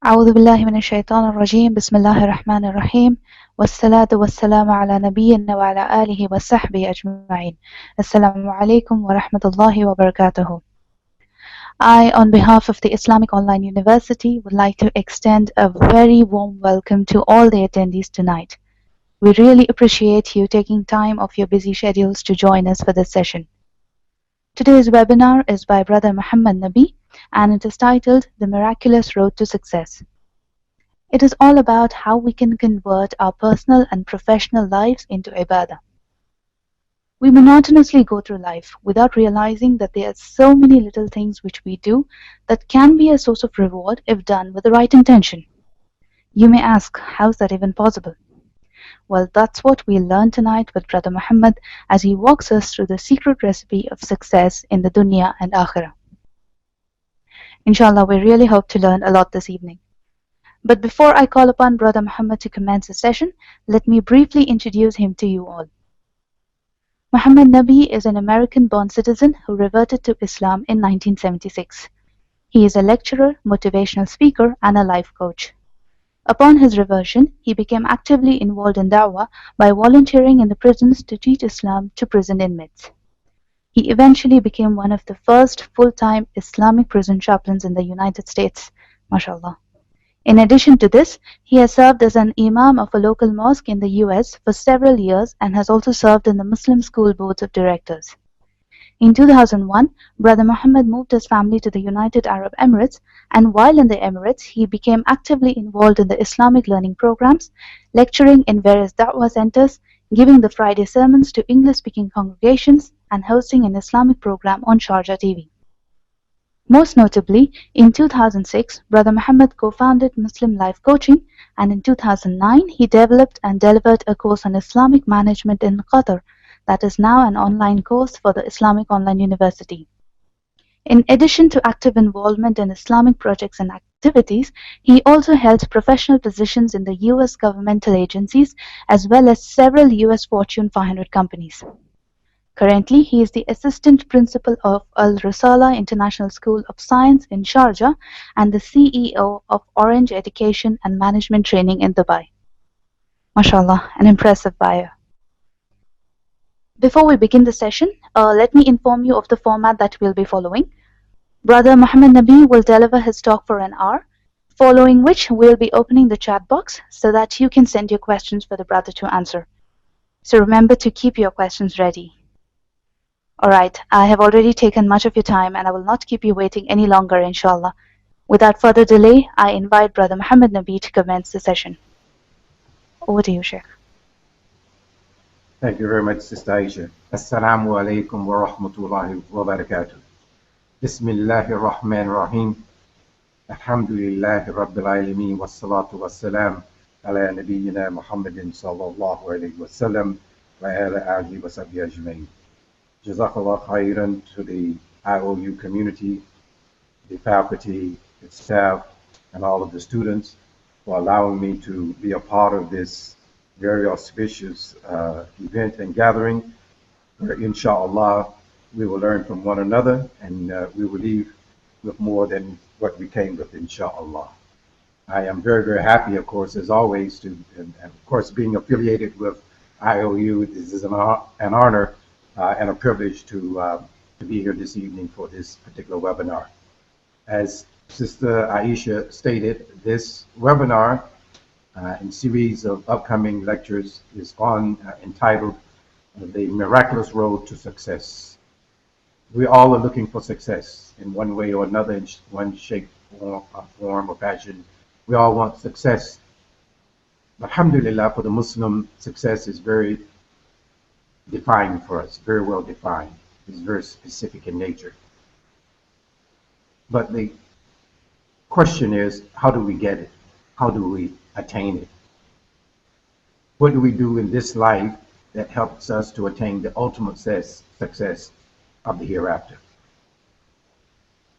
أعوذ بالله من الشيطان الرجيم بسم الله الرحمن الرحيم والصلاة والسلام على نبينا وعلى آله وصحبه أجمعين. Assalamu alaikum wa rahmatullahi wa barakatuhu. I, on behalf of the Islamic Online University, would like to extend a very warm welcome to all the attendees tonight. We really appreciate you taking time off your busy schedules to join us for this session. Today's webinar is by Brother Muhammad Nubee, and it is titled The Miraculous Road to Success. It is all about how we can convert our personal and professional lives into Ibadah. We monotonously go through life without realizing that there are so many little things which we do that can be a source of reward if done with the right intention. You may ask, how is that even possible? Well, that's what we'll learn tonight with Brother Muhammad as he walks us through the secret recipe of success in the dunya and akhira. Inshallah, we really hope to learn a lot this evening. But before I call upon Brother Muhammad to commence the session, let me briefly introduce him to you all. Muhammad Nubee is an American-born citizen who reverted to Islam in 1976. He is a lecturer, motivational speaker, and a life coach. Upon his reversion, he became actively involved in dawah by volunteering in the prisons to teach Islam to prison inmates. He eventually became one of the first full-time Islamic prison chaplains in the United States. MashaAllah. In addition to this, he has served as an Imam of a local mosque in the US for several years and has also served in the Muslim school boards of directors. In 2001, Brother Muhammad moved his family to the United Arab Emirates, and while in the Emirates, he became actively involved in the Islamic learning programs, lecturing in various dawah centers, giving the Friday sermons to English-speaking congregations, and hosting an Islamic program on Sharjah TV. Most notably, in 2006, Brother Muhammad co-founded Muslim Life Coaching, and in 2009, he developed and delivered a course on Islamic management in Qatar that is now an online course for the Islamic Online University. In addition to active involvement in Islamic projects and activities, he also held professional positions in the US governmental agencies as well as several US Fortune 500 companies. Currently, he is the Assistant Principal of Al Risala International School of Science in Sharjah and the CEO of Orange Education and Management Training in Dubai. MashaAllah, an impressive bio. Before we begin the session, let me inform you of the format that we'll be following. Brother Muhammad Nubee will deliver his talk for an hour, following which we'll be opening the chat box so that you can send your questions for the brother to answer. So remember to keep your questions ready. Alright, I have already taken much of your time and I will not keep you waiting any longer, inshallah. Without further delay, I invite Brother Muhammad Nubee to commence the session. Over to you, Sheikh. Thank you very much, Sister Aisha. Assalamu alaikum wa rahmatullahi wa barakatuh. Bismillahir Rahmanir Rahim. Alhamdulillahi Rabbil Alameen. Wassalatu wassalam ala nabiyyina Muhammadin sallallahu alayhi wa sallam wa ala alihi wa sahbihi ajma'in. Jazakallah khairan to the IOU community, the faculty, the staff, and all of the students for allowing me to be a part of this very auspicious event and gathering where inshaAllah we will learn from one another and we will leave with more than what we came with, inshaAllah. I am very, very happy, of course, as always, and of course being affiliated with IOU. This is an honor and a privilege to be here this evening for this particular webinar. As Sister Aisha stated, this webinar and series of upcoming lectures is entitled The Miraculous Road to Success. We all are looking for success in one way or another, in one shape, form, or fashion. We all want success. But alhamdulillah, for the Muslim, success is very defined for us, very well defined. It's very specific in nature. But the question is, how do we get it? How do we attain it? What do we do in this life that helps us to attain the ultimate success of the hereafter?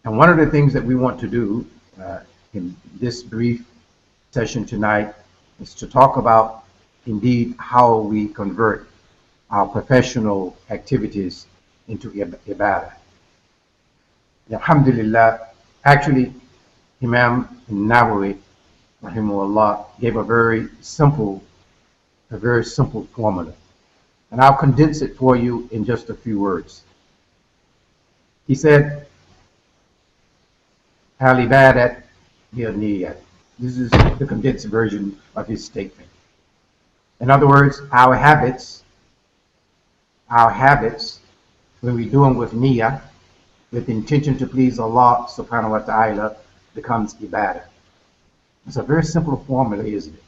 And one of the things that we want to do in this brief session tonight is to talk about indeed how we convert our professional activities into Ibadah. Alhamdulillah, actually Imam Nawawi rahimahullah, gave a very simple formula. And I'll condense it for you in just a few words. He said, Al-Ibadah bi-niyyah. This is the condensed version of his statement. In other words, our habits, when we do them with niyyah, with the intention to please Allah subhanahu wa ta'ala, becomes ibadah. It's a very simple formula, isn't it?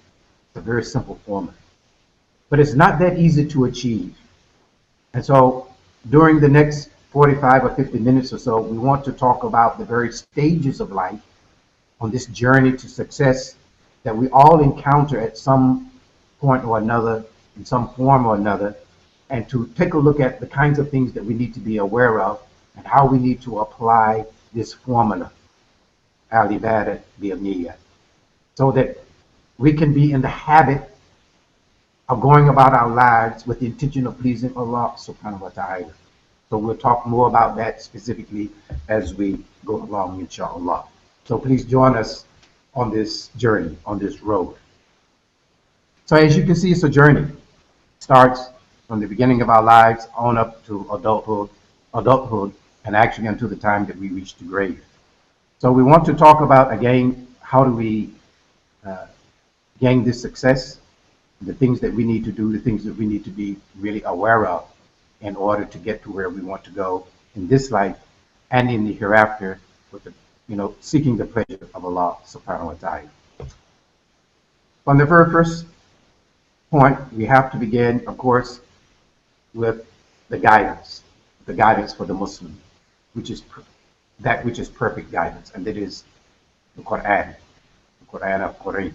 It's a very simple formula. But it's not that easy to achieve. And so during the next 45 or 50 minutes or so, we want to talk about the very stages of life on this journey to success that we all encounter at some point or another, in some form or another, and to take a look at the kinds of things that we need to be aware of and how we need to apply this formula, al-ibadah bi-niyyah, so that we can be in the habit of going about our lives with the intention of pleasing Allah subhanahu wa ta'ala. So we'll talk more about that specifically as we go along, inshaAllah. So please join us on this journey, on this road. So as you can see, it's a journey. It starts from the beginning of our lives on up to adulthood, and actually until the time that we reach the grave. So we want to talk about, again, how do we gain this success, the things that we need to do, the things that we need to be really aware of in order to get to where we want to go in this life and in the hereafter, with the, seeking the pleasure of Allah subhanahu wa ta'ala. On the very first point, we have to begin, of course, with the guidance for the Muslim, which is that which is perfect guidance, and that is the Quran al-Quran.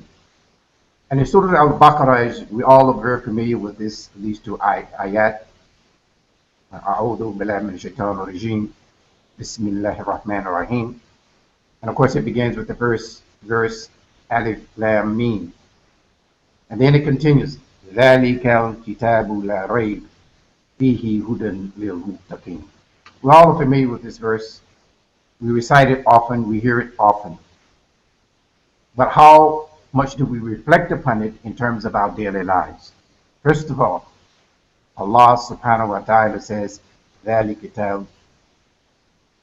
And in Surah Al-Baqarah, as we all are very familiar with these two ayat, A'udhu billahi minash shaitanir rajim, Bismillahir Rahmanir Rahim. And of course it begins with the verse Alif Lam Mim. And then it continues, Dhalikal kitabu la rayb fihi hudan lil muttaqin. We're all familiar with this verse. We recite it often, we hear it often. But how much do we reflect upon it in terms of our daily lives? First of all, Allah subhanahu wa ta'ala says, Dhali kitab,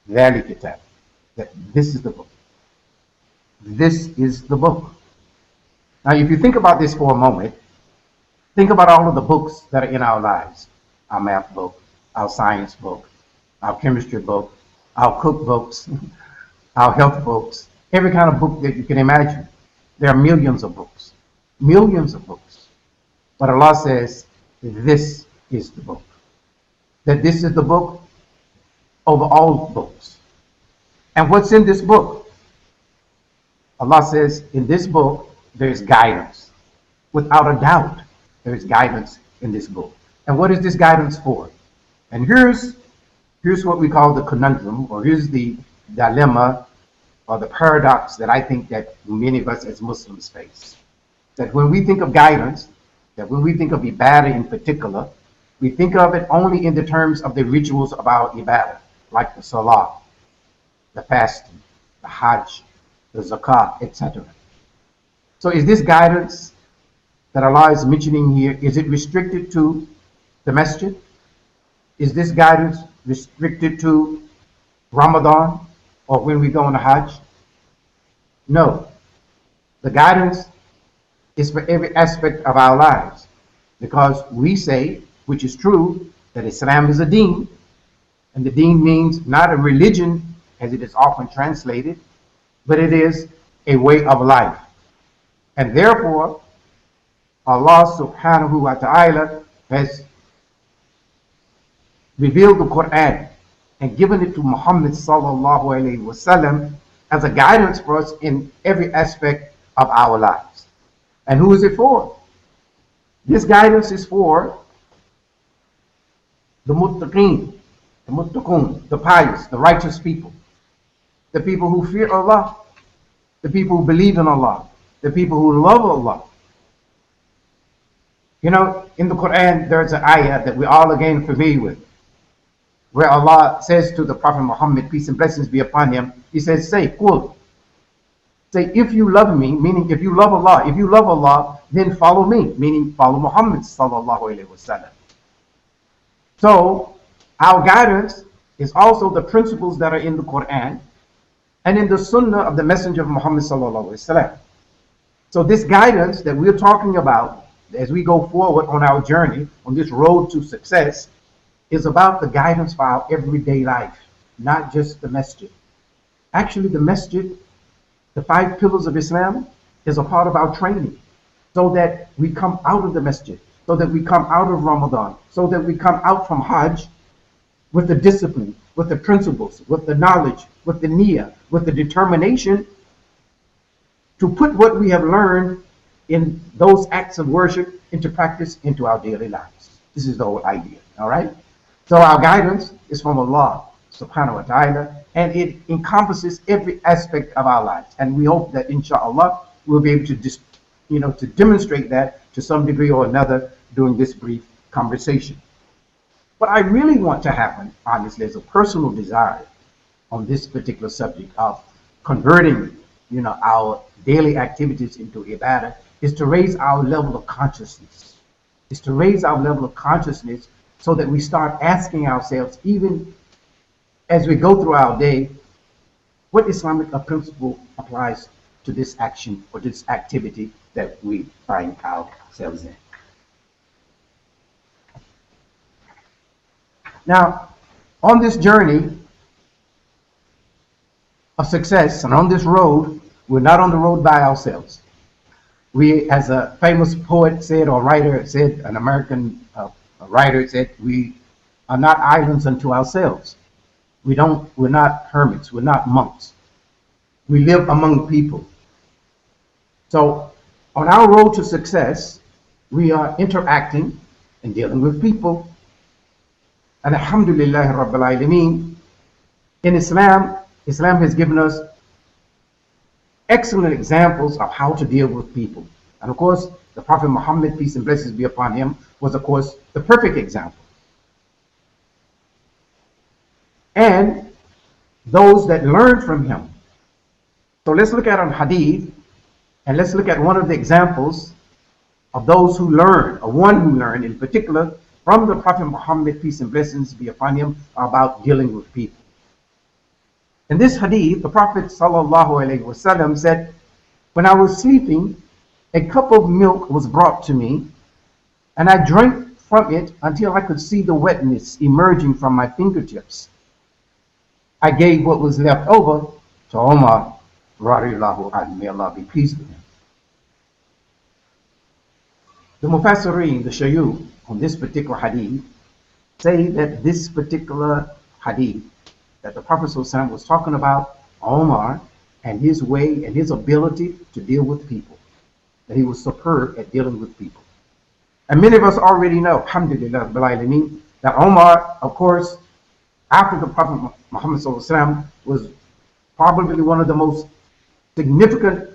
that this is the book. This is the book. Now, if you think about this for a moment, think about all of the books that are in our lives. Our math book, our science book, our chemistry book, our cookbooks, our health books, every kind of book that you can imagine. There are millions of books. But Allah says, this is the book. That this is the book over all books. And what's in this book? Allah says, in this book, there is guidance. Without a doubt, there is guidance in this book. And what is this guidance for? And here's what we call the conundrum, or here's the dilemma, or the paradox that I think that many of us as Muslims face. That when we think of guidance, that when we think of Ibadah in particular, we think of it only in the terms of the rituals of our Ibadah, like the Salah, the fasting, the Hajj, the Zakah, etc. So is this guidance that Allah is mentioning here, is it restricted to the masjid? Is this guidance restricted to Ramadan or when we go on a Hajj? No. The guidance is for every aspect of our lives, because we say, which is true, that Islam is a deen, and the deen means not a religion as it is often translated, but it is a way of life. And therefore, Allah subhanahu wa ta'ala has revealed the Quran and given it to Muhammad sallallahu alayhi wasallam as a guidance for us in every aspect of our lives. And who is it for? This guidance is for the muttaqeen, the pious, the righteous people, the people who fear Allah, the people who believe in Allah, the people who love Allah. You know, in the Quran, there's an ayah that we all again familiar with, where Allah says to the Prophet Muhammad, peace and blessings be upon him, he says, say, Qul, Say, if you love me, meaning if you love Allah. If you love Allah, then follow me, meaning follow Muhammad sallallahu alaihi wasallam. So our guidance is also the principles that are in the Quran and in the Sunnah of the Messenger of Muhammad sallallahu alaihi wasallam. So this guidance that we're talking about as we go forward on our journey on this road to success is about the guidance for our everyday life, not just the masjid. Actually, the masjid, the 5 pillars of Islam, is a part of our training so that we come out of the masjid, so that we come out of Ramadan, so that we come out from Hajj with the discipline, with the principles, with the knowledge, with the niyyah, with the determination to put what we have learned in those acts of worship into practice into our daily lives. This is the whole idea, all right? So our guidance is from Allah subhanahu wa ta'ala, and it encompasses every aspect of our lives. And we hope that inshaAllah we'll be able to to demonstrate that to some degree or another during this brief conversation. What I really want to happen, honestly, is a personal desire on this particular subject of converting, our daily activities into ibadah, is to raise our level of consciousness. Is to raise our level of consciousness so that we start asking ourselves, even as we go through our day, what Islamic principle applies to this action or this activity that we find ourselves in. Now, on this journey of success and on this road, we're not on the road by ourselves. We, as a famous poet said, or writer said, an American writer said, we are not islands unto ourselves. We're not hermits, we're not monks. We live among people. So on our road to success, we are interacting and dealing with people. And alhamdulillah rabbil alameen, in Islam has given us excellent examples of how to deal with people. And of course, the Prophet Muhammad, peace and blessings be upon him, was of course the perfect example. And those that learned from him. So let's look at an hadith, and let's look at one of the examples of those who learned, or one who learned in particular, from the Prophet Muhammad, peace and blessings be upon him, about dealing with people. In this hadith, the Prophet ﷺ said, when I was sleeping, a cup of milk was brought to me, and I drank from it until I could see the wetness emerging from my fingertips. I gave what was left over to Umar, radiallahu anhu, may Allah be pleased with him. The Mufassirin, the Shayu, on this particular hadith, say that this particular hadith that the Prophet ﷺ was talking about Omar and his way and his ability to deal with people, that he was superb at dealing with people. And many of us already know, alhamdulillah, that Omar, of course, after the Prophet Muhammad ﷺ, was probably one of the most significant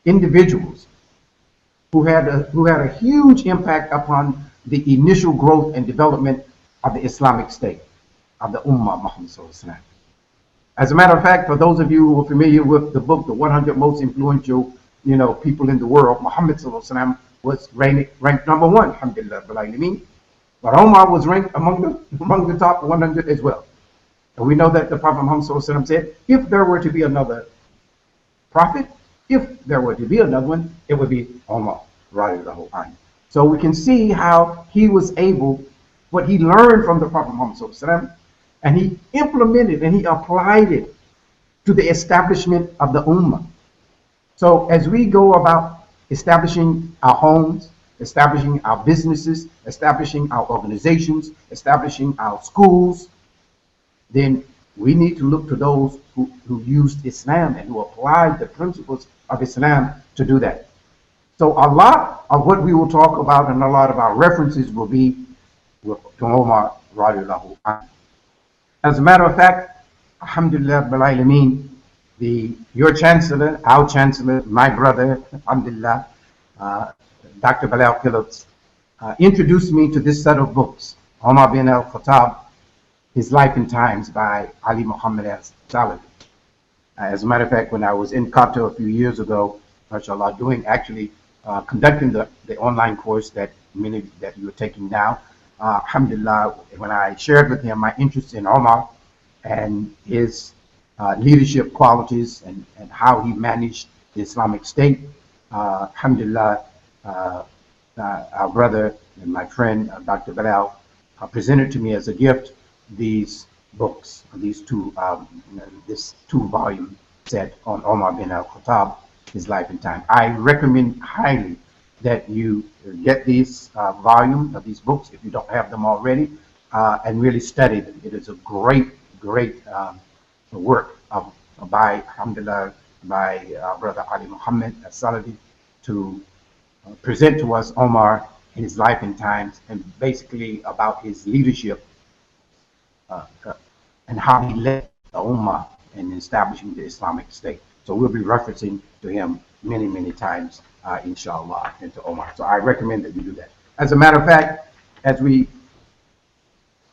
individuals who had a huge impact upon the initial growth and development of the Islamic State, of the Ummah Muhammad ﷺ. As a matter of fact, for those of you who are familiar with the book, The 100 Most Influential People in the World, Muhammad ﷺ was ranked number 1, alhamdulillah, but Omar was ranked among the top 100 as well. And we know that the Prophet Muhammad ﷺ said, if there were to be another prophet, if there were to be another one, it would be Omar, radiallahu anhu. So we can see how he was able, what he learned from the Prophet Muhammad ﷺ, and he implemented and he applied it to the establishment of the Ummah. So as we go about establishing our homes, establishing our businesses, establishing our organizations, establishing our schools, then we need to look to those who used Islam and who applied the principles of Islam to do that. So a lot of what we will talk about and a lot of our references will be to Omar radiallahu anhu. As a matter of fact, alhamdulillah bil alameen, your chancellor, our chancellor, my brother, alhamdulillah, Dr. Bilal Phillips, introduced me to this set of books, Omar bin al-Khattab, His Life and Times by Ali Muhammad al-Salafi. As a matter of fact, when I was in Qatar a few years ago, mashallah, doing actually conducting the online course that many that you're taking now, alhamdulillah, when I shared with him my interest in Omar and his leadership qualities and how he managed the Islamic State, alhamdulillah, our brother and my friend, Dr. Bilal, presented to me as a gift these books, this two-volume set on Omar bin al-Khattab, his life and time. I recommend highly that you get these volume of these books if you don't have them already, and really study them. It is a great work by, alhamdulillah, by Brother Ali Muhammad al-Salafi to present to us Omar, his life and times, and basically about his leadership and how he led the Ummah in establishing the Islamic State. So we'll be referencing to him many times, inshallah, and to Omar. So I recommend that you do that. As a matter of fact, as we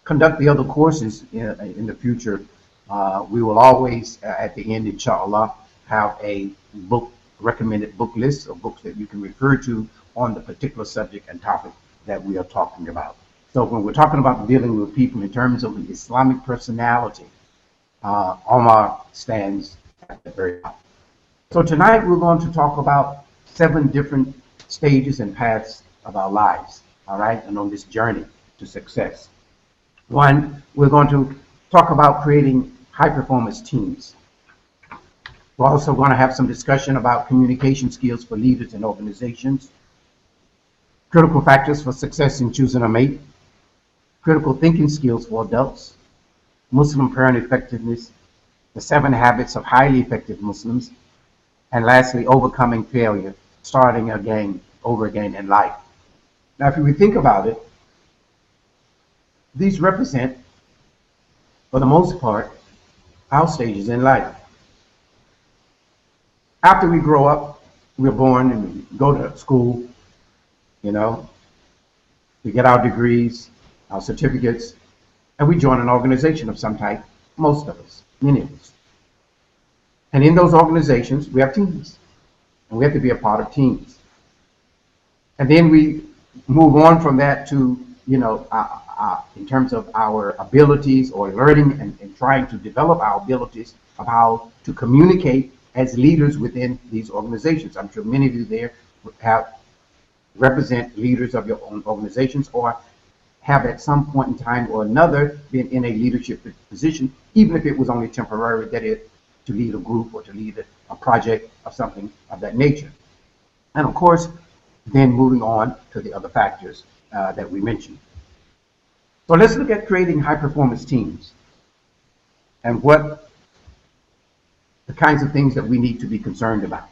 conduct the other courses in the future, we will always, at the end, inshallah, have a recommended book list of books that you can refer to on the particular subject and topic that we are talking about. So when we're talking about dealing with people in terms of the Islamic personality, Omar stands at the very top. So tonight we're going to talk about 7 different stages and paths of our lives, all right, and on this journey to success. 1, we're going to talk about creating high-performance teams. We're also going to have some discussion about communication skills for leaders and organizations, critical factors for success in choosing a mate, critical thinking skills for adults, Muslim prayer and effectiveness, the 7 habits of highly effective Muslims, and lastly, overcoming failure, starting again, over again in life. Now, if we think about it, these represent, for the most part, our stages in life. After we grow up, we're born and we go to school, we get our degrees, our certificates, and we join an organization of some type, most of us, many of us. And in those organizations, we have teams, and we have to be a part of teams. And then we move on from that to, in terms of our abilities or learning and trying to develop our abilities of how to communicate as leaders within these organizations. I'm sure many of you there represent leaders of your own organizations or have at some point in time or another been in a leadership position, even if it was only temporary, that is, to lead a group or to lead a project or something of that nature. And of course, then moving on to the other factors that we mentioned. So let's look at creating high-performance teams and what the kinds of things that we need to be concerned about.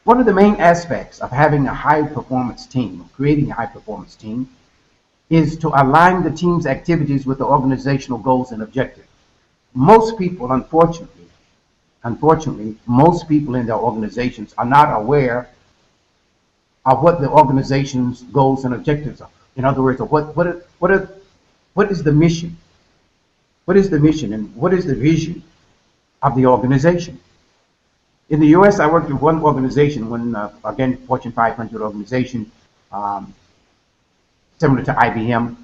One of the main aspects of having a high-performance team, of creating a high-performance team, is to align the team's activities with the organizational goals and objectives. Most people, unfortunately, most people in their organizations are not aware of what the organization's goals and objectives are. In other words, what is the mission? What is the mission and what is the vision of the organization? In the U.S., I worked with one organization, again, Fortune 500 organization, similar to IBM.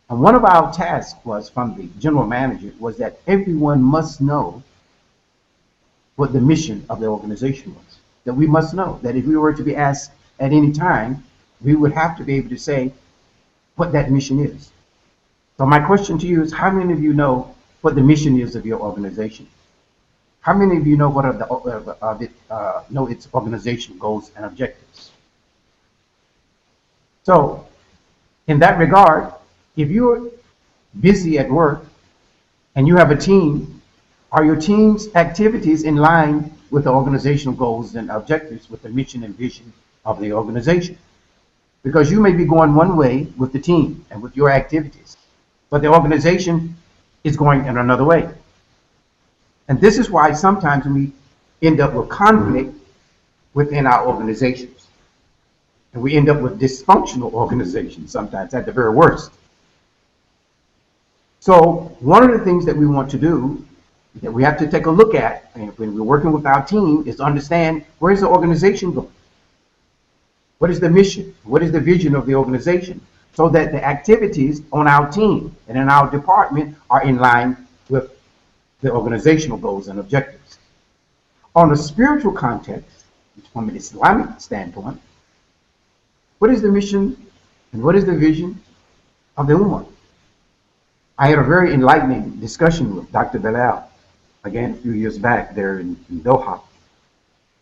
And one of our tasks was, from the general manager, was that everyone must know what the mission of the organization was. That we must know that if we were to be asked at any time, we would have to be able to say what that mission is. So my question to you is, how many of you know what the mission is of your organization? How many of you know what are know its organization goals and objectives? So, in that regard, if you're busy at work and you have a team, are your team's activities in line with the organizational goals and objectives, with the mission and vision of the organization? Because you may be going one way with the team and with your activities, but the organization is going in another way. And this is why sometimes we end up with conflict within our organizations. And we end up with dysfunctional organizations sometimes at the very worst. So one of the things that we want to do that we have to take a look at when we're working with our team is to understand, where is the organization going? What is the mission? What is the vision of the organization? So that the activities on our team and in our department are in line with the organizational goals and objectives. On a spiritual context, from an Islamic standpoint, what is the mission and what is the vision of the Ummah? I had a very enlightening discussion with Dr. Bilal, again, a few years back there in Doha,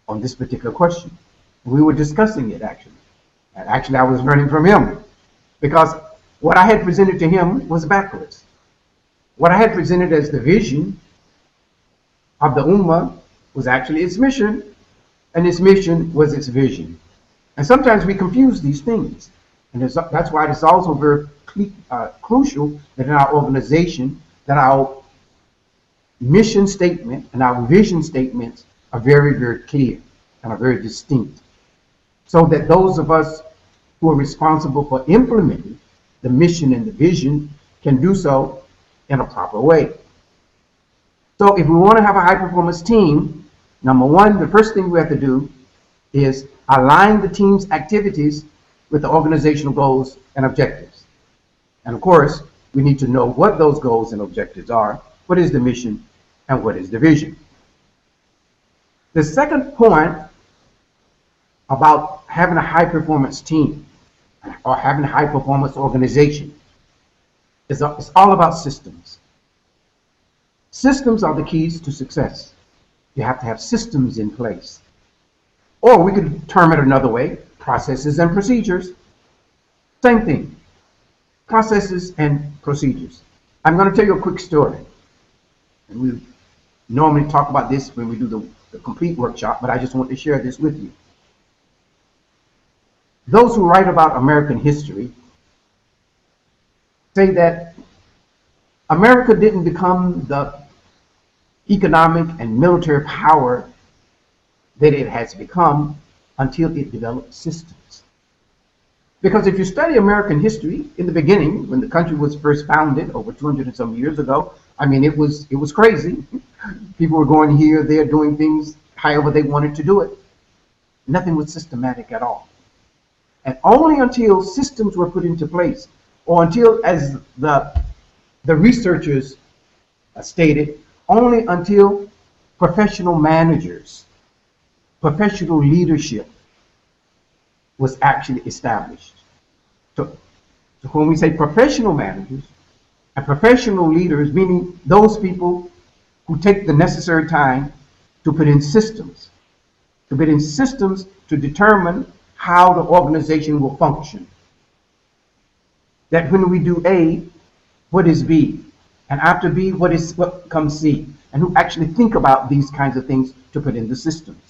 on this particular question. We were discussing it, actually. And actually, I was learning from him, because what I had presented to him was backwards. What I had presented as the vision of the Ummah was actually its mission, and its mission was its vision. And sometimes we confuse these things. And that's why it's also very crucial that in our organization, that our mission statement and our vision statements are very, very clear and are very distinct, so that those of us who are responsible for implementing the mission and the vision can do so in a proper way. So if we want to have a high performance team, number one, the first thing we have to do is align the team's activities with the organizational goals and objectives. And of course, we need to know what those goals and objectives are, what is the mission, and what is the vision. The second point about having a high performance team or having a high performance organization is it's all about systems. Systems are the keys to success. You have to have systems in place. Or we could term it another way, processes and procedures. Same thing, processes and procedures. I'm going to tell you a quick story. And we normally talk about this when we do the complete workshop, but I just want to share this with you. Those who write about American history say that America didn't become the economic and military power that it has become until it developed systems. Because if you study American history, in the beginning, when the country was first founded over 200 and some years ago, I mean, it was crazy. People were going here, there, doing things however they wanted to do it. Nothing was systematic at all. And only until systems were put into place, or until, as the researchers stated, only until professional managers, professional leadership was actually established. So when we say professional managers and professional leaders, meaning those people who take the necessary time to put in systems, to determine how the organization will function. That when we do A, what is B? And after B, what comes C? And who actually think about these kinds of things to put in the systems.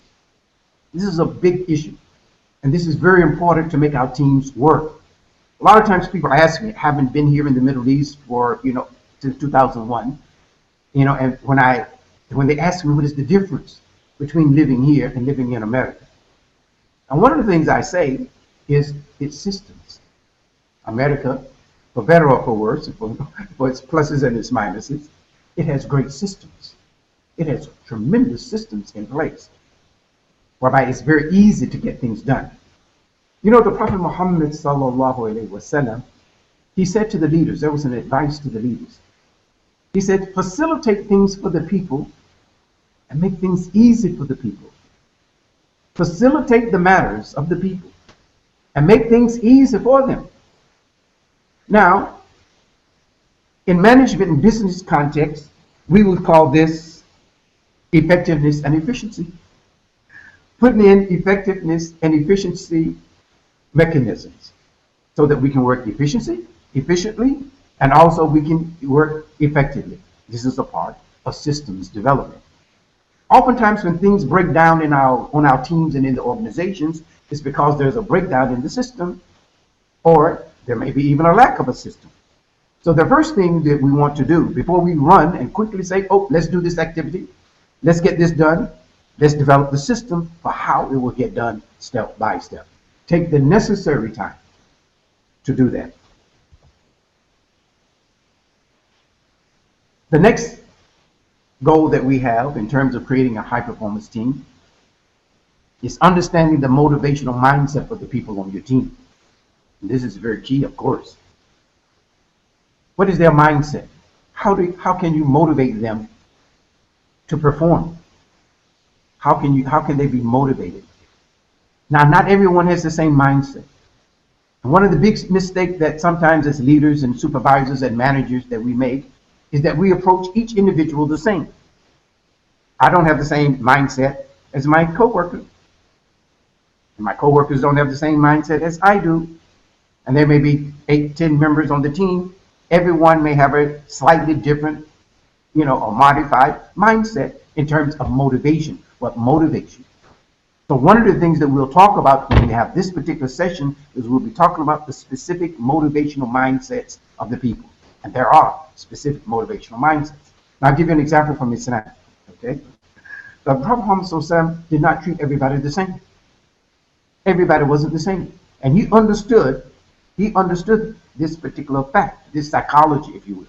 This is a big issue. And this is very important to make our teams work. A lot of times people ask me, haven't been here in the Middle East for, since 2001, and when they ask me what is the difference between living here and living in America. And one of the things I say is its systems. America, for better or for worse, for its pluses and its minuses, it has great systems. It has tremendous systems in place, whereby it's very easy to get things done. The Prophet Muhammad sallallahu alaihi wasallam, he said to the leaders, there was an advice to the leaders. He said, facilitate things for the people and make things easy for the people. Facilitate the matters of the people and make things easy for them. Now, in management and business context, we would call this effectiveness and efficiency. Putting in effectiveness and efficiency mechanisms so that we can work efficiently, and also we can work effectively. This is a part of systems development. Oftentimes when things break down on our teams and in the organizations, it's because there's a breakdown in the system, or there may be even a lack of a system. So the first thing that we want to do before we run and quickly say, oh, let's do this activity, let's get this done, let's develop the system for how it will get done step by step. Take the necessary time to do that. The next goal that we have in terms of creating a high performance team is understanding the motivational mindset of the people on your team. And this is very key, of course. What is their mindset? How can you motivate them to perform? How can they be motivated? Now, not everyone has the same mindset. And one of the big mistakes that sometimes as leaders and supervisors and managers that we make is that we approach each individual the same. I don't have the same mindset as my coworker. And my coworkers don't have the same mindset as I do. And there may be 8, 10 members on the team. Everyone may have a slightly different, or modified mindset in terms of motivation. What motivates you? So one of the things that we'll talk about when we have this particular session is we'll be talking about the specific motivational mindsets of the people. And there are specific motivational mindsets. Now I'll give you an example from Islam. Okay? The Prophet Muhammad did not treat everybody the same. Everybody wasn't the same. And he understood this particular fact, this psychology, if you will.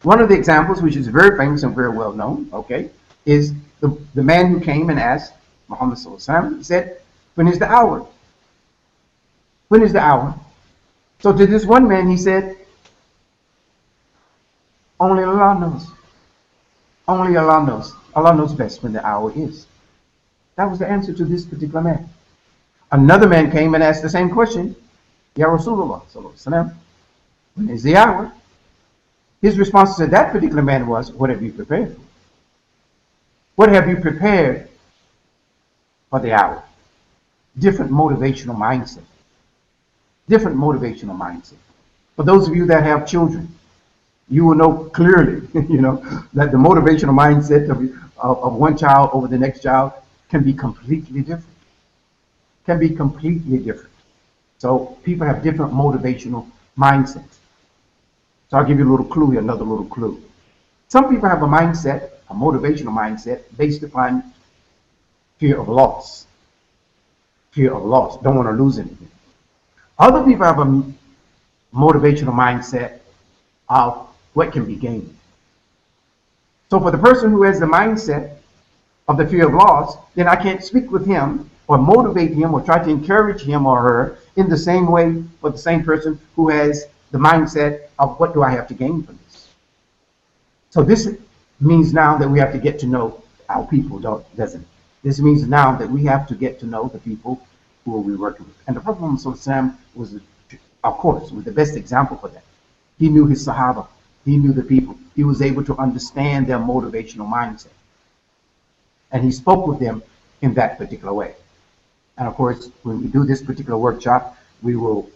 One of the examples, which is very famous and very well known, okay, is the man who came and asked Muhammad he said, when is the hour? When is the hour? So to this one man, he said, only Allah knows. Only Allah knows. Allah knows best when the hour is. That was the answer to this particular man. Another man came and asked the same question, Ya Rasulullah, when is the hour? His response to that particular man was, what have you prepared for? What have you prepared for the hour? Different motivational mindset. Different motivational mindset. For those of you that have children, you will know clearly, that the motivational mindset of one child over the next child can be completely different. Can be completely different. So people have different motivational mindsets. So I'll give you a little clue here, another little clue. Some people have a mindset, a motivational mindset, based upon fear of loss. Fear of loss. Don't want to lose anything. Other people have a motivational mindset of what can be gained. So for the person who has the mindset of the fear of loss, then I can't speak with him or motivate him or try to encourage him or her in the same way for the same person who has the mindset of what do I have to gain from this. So this means now that we have to get to know our people, doesn't it? This means now that we have to get to know the people who we're working with. And the Prophet Muhammad was, of course, was the best example for that. He knew his Sahaba. He knew the people. He was able to understand their motivational mindset. And he spoke with them in that particular way. And of course, when we do this particular workshop, we will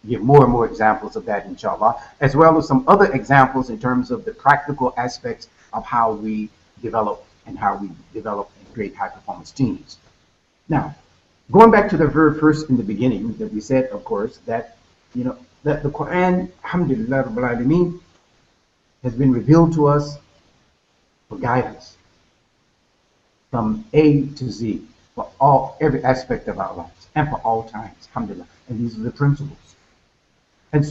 give more and more examples of that, inshaAllah, as well as some other examples in terms of the practical aspects of how we develop and create high performance teams. Now, going back to the very first in the beginning that we said, of course, that that the Quran, alhamdulillah rabbil alameen, has been revealed to us for guidance from A to Z for every aspect of our lives and for all times, alhamdulillah. And these are the principles. And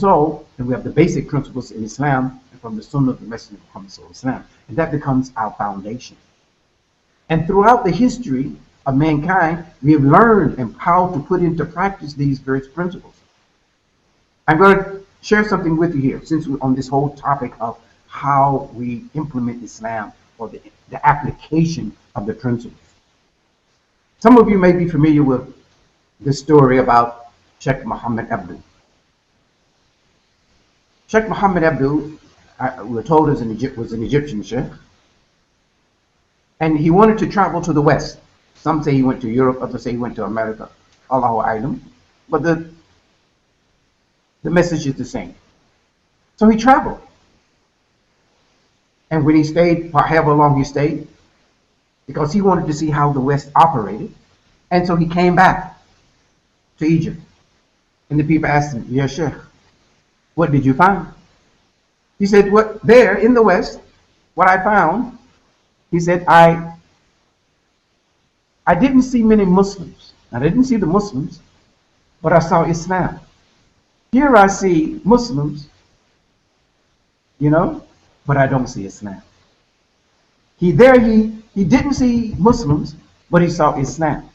we have the basic principles in Islam and from the Sunnah of the Messenger of Muhammad sallallahu alaihi wasallam, and that becomes our foundation. And throughout the history of mankind, we have learned and how to put into practice these various principles. I'm going to share something with you here, since we're on this whole topic of how we implement Islam or the application of the principles. Some of you may be familiar with the story about Sheikh Muhammad Abdul. Sheikh Muhammad Abdul, we're told, was an Egyptian sheikh, and he wanted to travel to the West. Some say he went to Europe, others say he went to America. Allahu A'lam. But the message is the same. So he traveled. And when he stayed, however long he stayed, because he wanted to see how the West operated, and so he came back to Egypt. And the people asked him, Ya Sheikh, what did you find? He said, what there in the West, what I found, he said, I didn't see many Muslims. I didn't see the Muslims, but I saw Islam. Here I see Muslims, but I don't see Islam. He didn't see Muslims, but he saw Islam.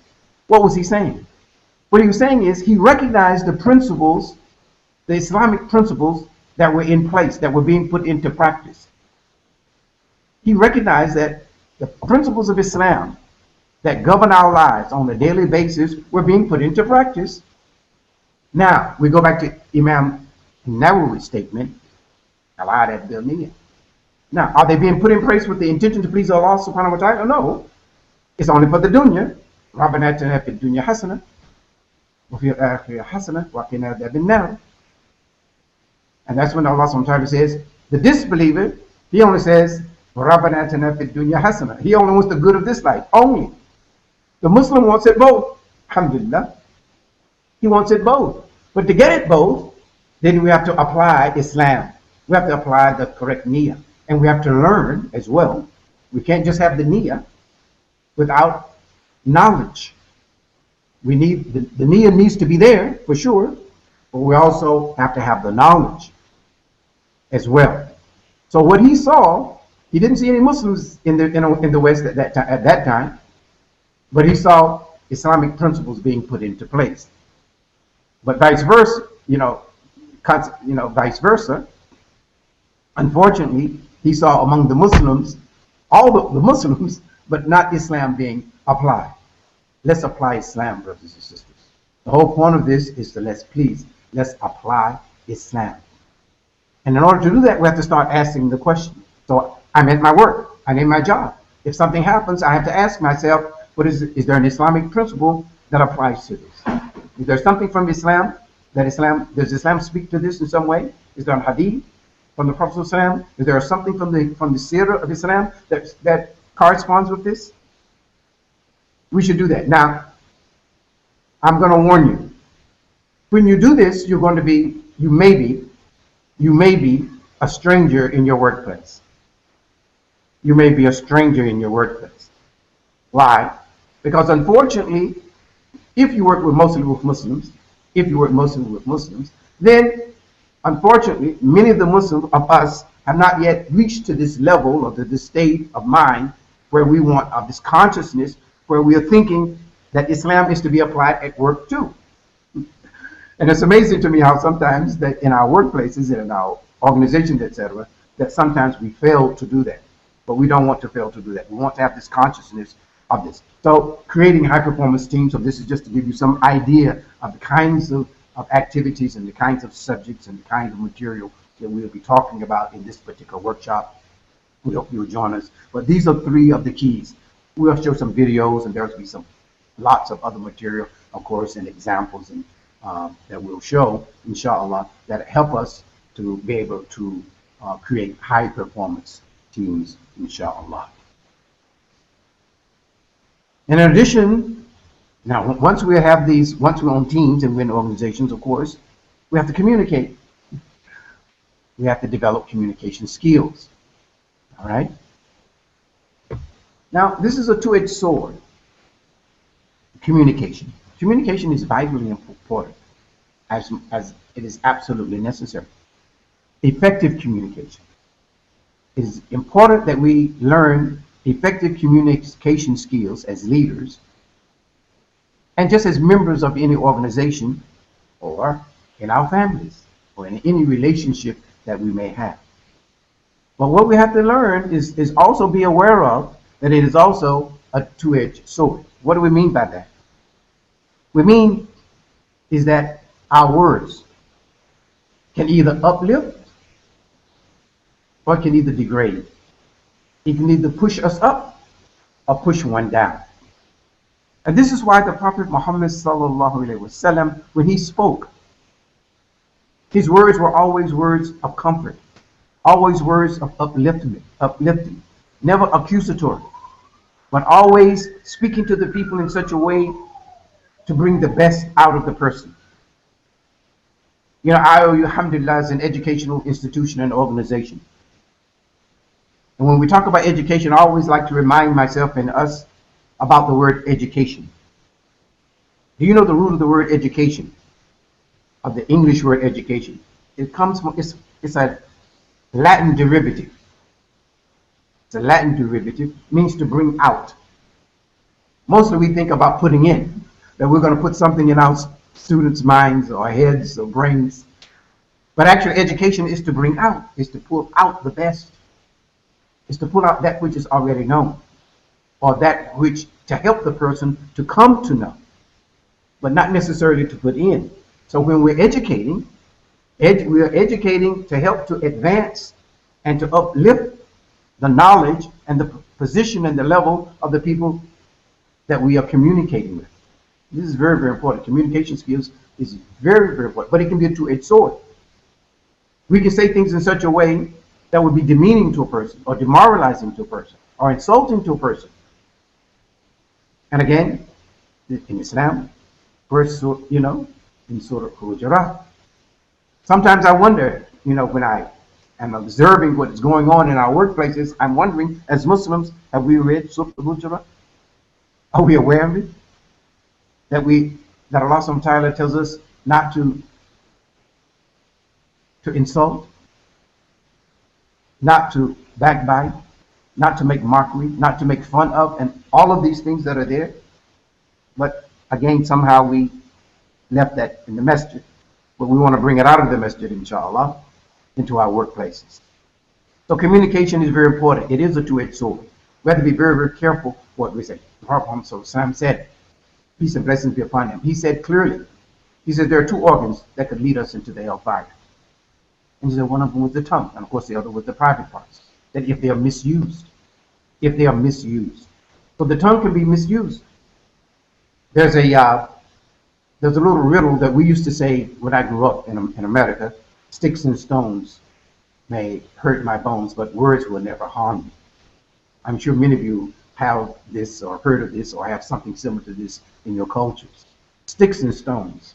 What was he saying? What he was saying is he recognized the principles, the Islamic principles that were in place, that were being put into practice. He recognized that the principles of Islam that govern our lives on a daily basis were being put into practice. Now, we go back to Imam Nawawi's statement, Allah that bil niyyah. Now, are they being put in place with the intention to please Allah subhanahu wa ta'ala? No. It's only for the dunya. رَبَّنَا آتِنَا فِي الدُّنْيَا حَسَنَةً وَفِي الْآخِرَةِ حَسَنَةً وَقِنَا عَذَابَ النَّارِ. And that's when Allah subhanahu wa ta'ala says, the disbeliever, he only says, رَبَّنَا آتِنَا فِي الدُّنْيَا حَسَنَةً. He only wants the good of this life, only. The Muslim wants it both. Alhamdulillah. He wants it both. But to get it both, then we have to apply Islam. We have to apply the correct niyyah. And we have to learn as well. We can't just have the niyyah without knowledge. We need the niyyah needs to be there for sure, but we also have to have the knowledge as well. So what he saw, he didn't see any Muslims in the West at that time, but he saw Islamic principles being put into place. But vice versa, vice versa. Unfortunately, he saw among the Muslims, all the Muslims, but not Islam being applied. Let's apply Islam, brothers and sisters. The whole point of this is to let's apply Islam. And in order to do that, we have to start asking the question. So I'm at my work, I'm in my job. If something happens, I have to ask myself, is there an Islamic principle that applies to this? Is there something from Islam does Islam speak to this in some way? Is there a hadith from the Prophet ﷺ? Is there something from the seerah of Islam that corresponds with this? We should do that. Now, I'm going to warn you. When you do this, you may be a stranger in your workplace. You may be a stranger in your workplace. Why? Because unfortunately, if you work mostly with Muslims, then unfortunately, many of the Muslims of us have not yet reached to this level or this state of mind where we want this consciousness, where we are thinking that Islam is to be applied at work too. And it's amazing to me how sometimes that in our workplaces and in our organizations, etc., that sometimes we fail to do that. But we don't want to fail to do that. We want to have this consciousness of this. So creating high performance teams, so this is just to give you some idea of the kinds of activities and the kinds of subjects and the kinds of material that we'll be talking about in this particular workshop. We hope you'll join us. But these are three of the keys. We'll show some videos, and there'll be lots of other material, of course, and examples and that we'll show, inshaAllah, that help us to be able to create high performance teams, inshaAllah. In addition, now once we're on teams and we're in organizations, of course, we have to communicate. We have to develop communication skills. All right? Now, this is a two-edged sword. Communication. Communication is vitally important, as it is absolutely necessary. Effective communication. It is important that we learn effective communication skills as leaders and just as members of any organization or in our families or in any relationship that we may have. But what we have to learn is also be aware of that it is also a two-edged sword. What do we mean by that? We mean is that our words can either uplift or it can either degrade. It can either push us up or push one down. And this is why the Prophet Muhammad sallallahu alaihi wasallam, when he spoke, his words were always words of comfort, always words of uplifting, never accusatory, but always speaking to the people in such a way to bring the best out of the person. You know, IOU, alhamdulillah, is an educational institution and organization. And when we talk about education, I always like to remind myself and us about the word education. Do you know the root of the word education? Of the English word education. It comes from, it's a Latin derivative. It's a Latin derivative, means to bring out. Mostly we think about putting in, that we're going to put something in our students' minds or heads or brains. But actually education is to bring out, is to pull out the best, is to pull out that which is already known, or that which to help the person to come to know, but not necessarily to put in. So when we're educating, we are educating to help to advance and to uplift the knowledge and the position and the level of the people that we are communicating with. This is very, very important. Communication skills is very, very important, but it can be a two-edged sword. We can say things in such a way that would be demeaning to a person, or demoralizing to a person, or insulting to a person. And again, in Islam, verse, in Surah Hujurat, sometimes I wonder, when I am observing what is going on in our workplaces, I'm wondering, as Muslims, have we read Surah Hujurat? Are we aware of it? That Allah subhanahu wa ta'ala tells us not to insult, not to backbite, not to make mockery, not to make fun of, and all of these things that are there. But again, somehow we left that in the masjid. But we want to bring it out of the masjid, inshaAllah, into our workplaces. So communication is very important. It is a two-edged sword. We have to be very, very careful what we say. The Prophet Muhammad said, peace and blessings be upon him. He said clearly, he said there are two organs that could lead us into the hellfire. And he said one of them was the tongue, and of course the other was the private parts. That if they are misused, so the tongue can be misused. There's a little riddle that we used to say when I grew up in America: sticks and stones may hurt my bones, but words will never harm me. I'm sure many of you have this or heard of this or have something similar to this in your cultures. Sticks and stones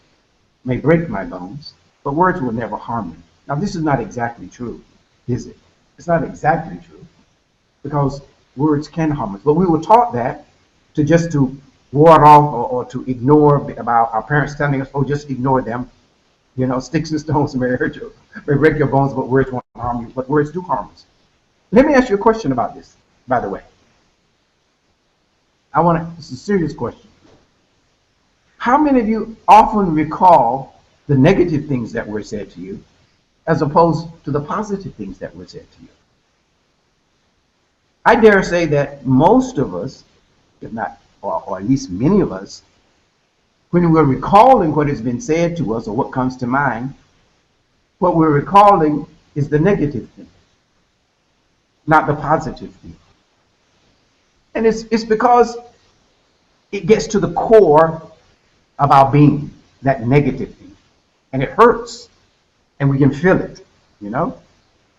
may break my bones, but words will never harm me. Now, this is not exactly true, is it? It's not exactly true, because words can harm us. But we were taught that to ward off or to ignore, about our parents telling us, oh, just ignore them. Sticks and stones may hurt you, may break your bones, but words won't harm you. But words do harm us. Let me ask you a question about this, by the way. It's a serious question. How many of you often recall the negative things that were said to you as opposed to the positive things that were said to you? I dare say that most of us, if not, or at least many of us, when we're recalling what has been said to us or what comes to mind, what we're recalling is the negative thing, not the positive thing. And it's because it gets to the core of our being, that negative thing. And it hurts. And we can feel it,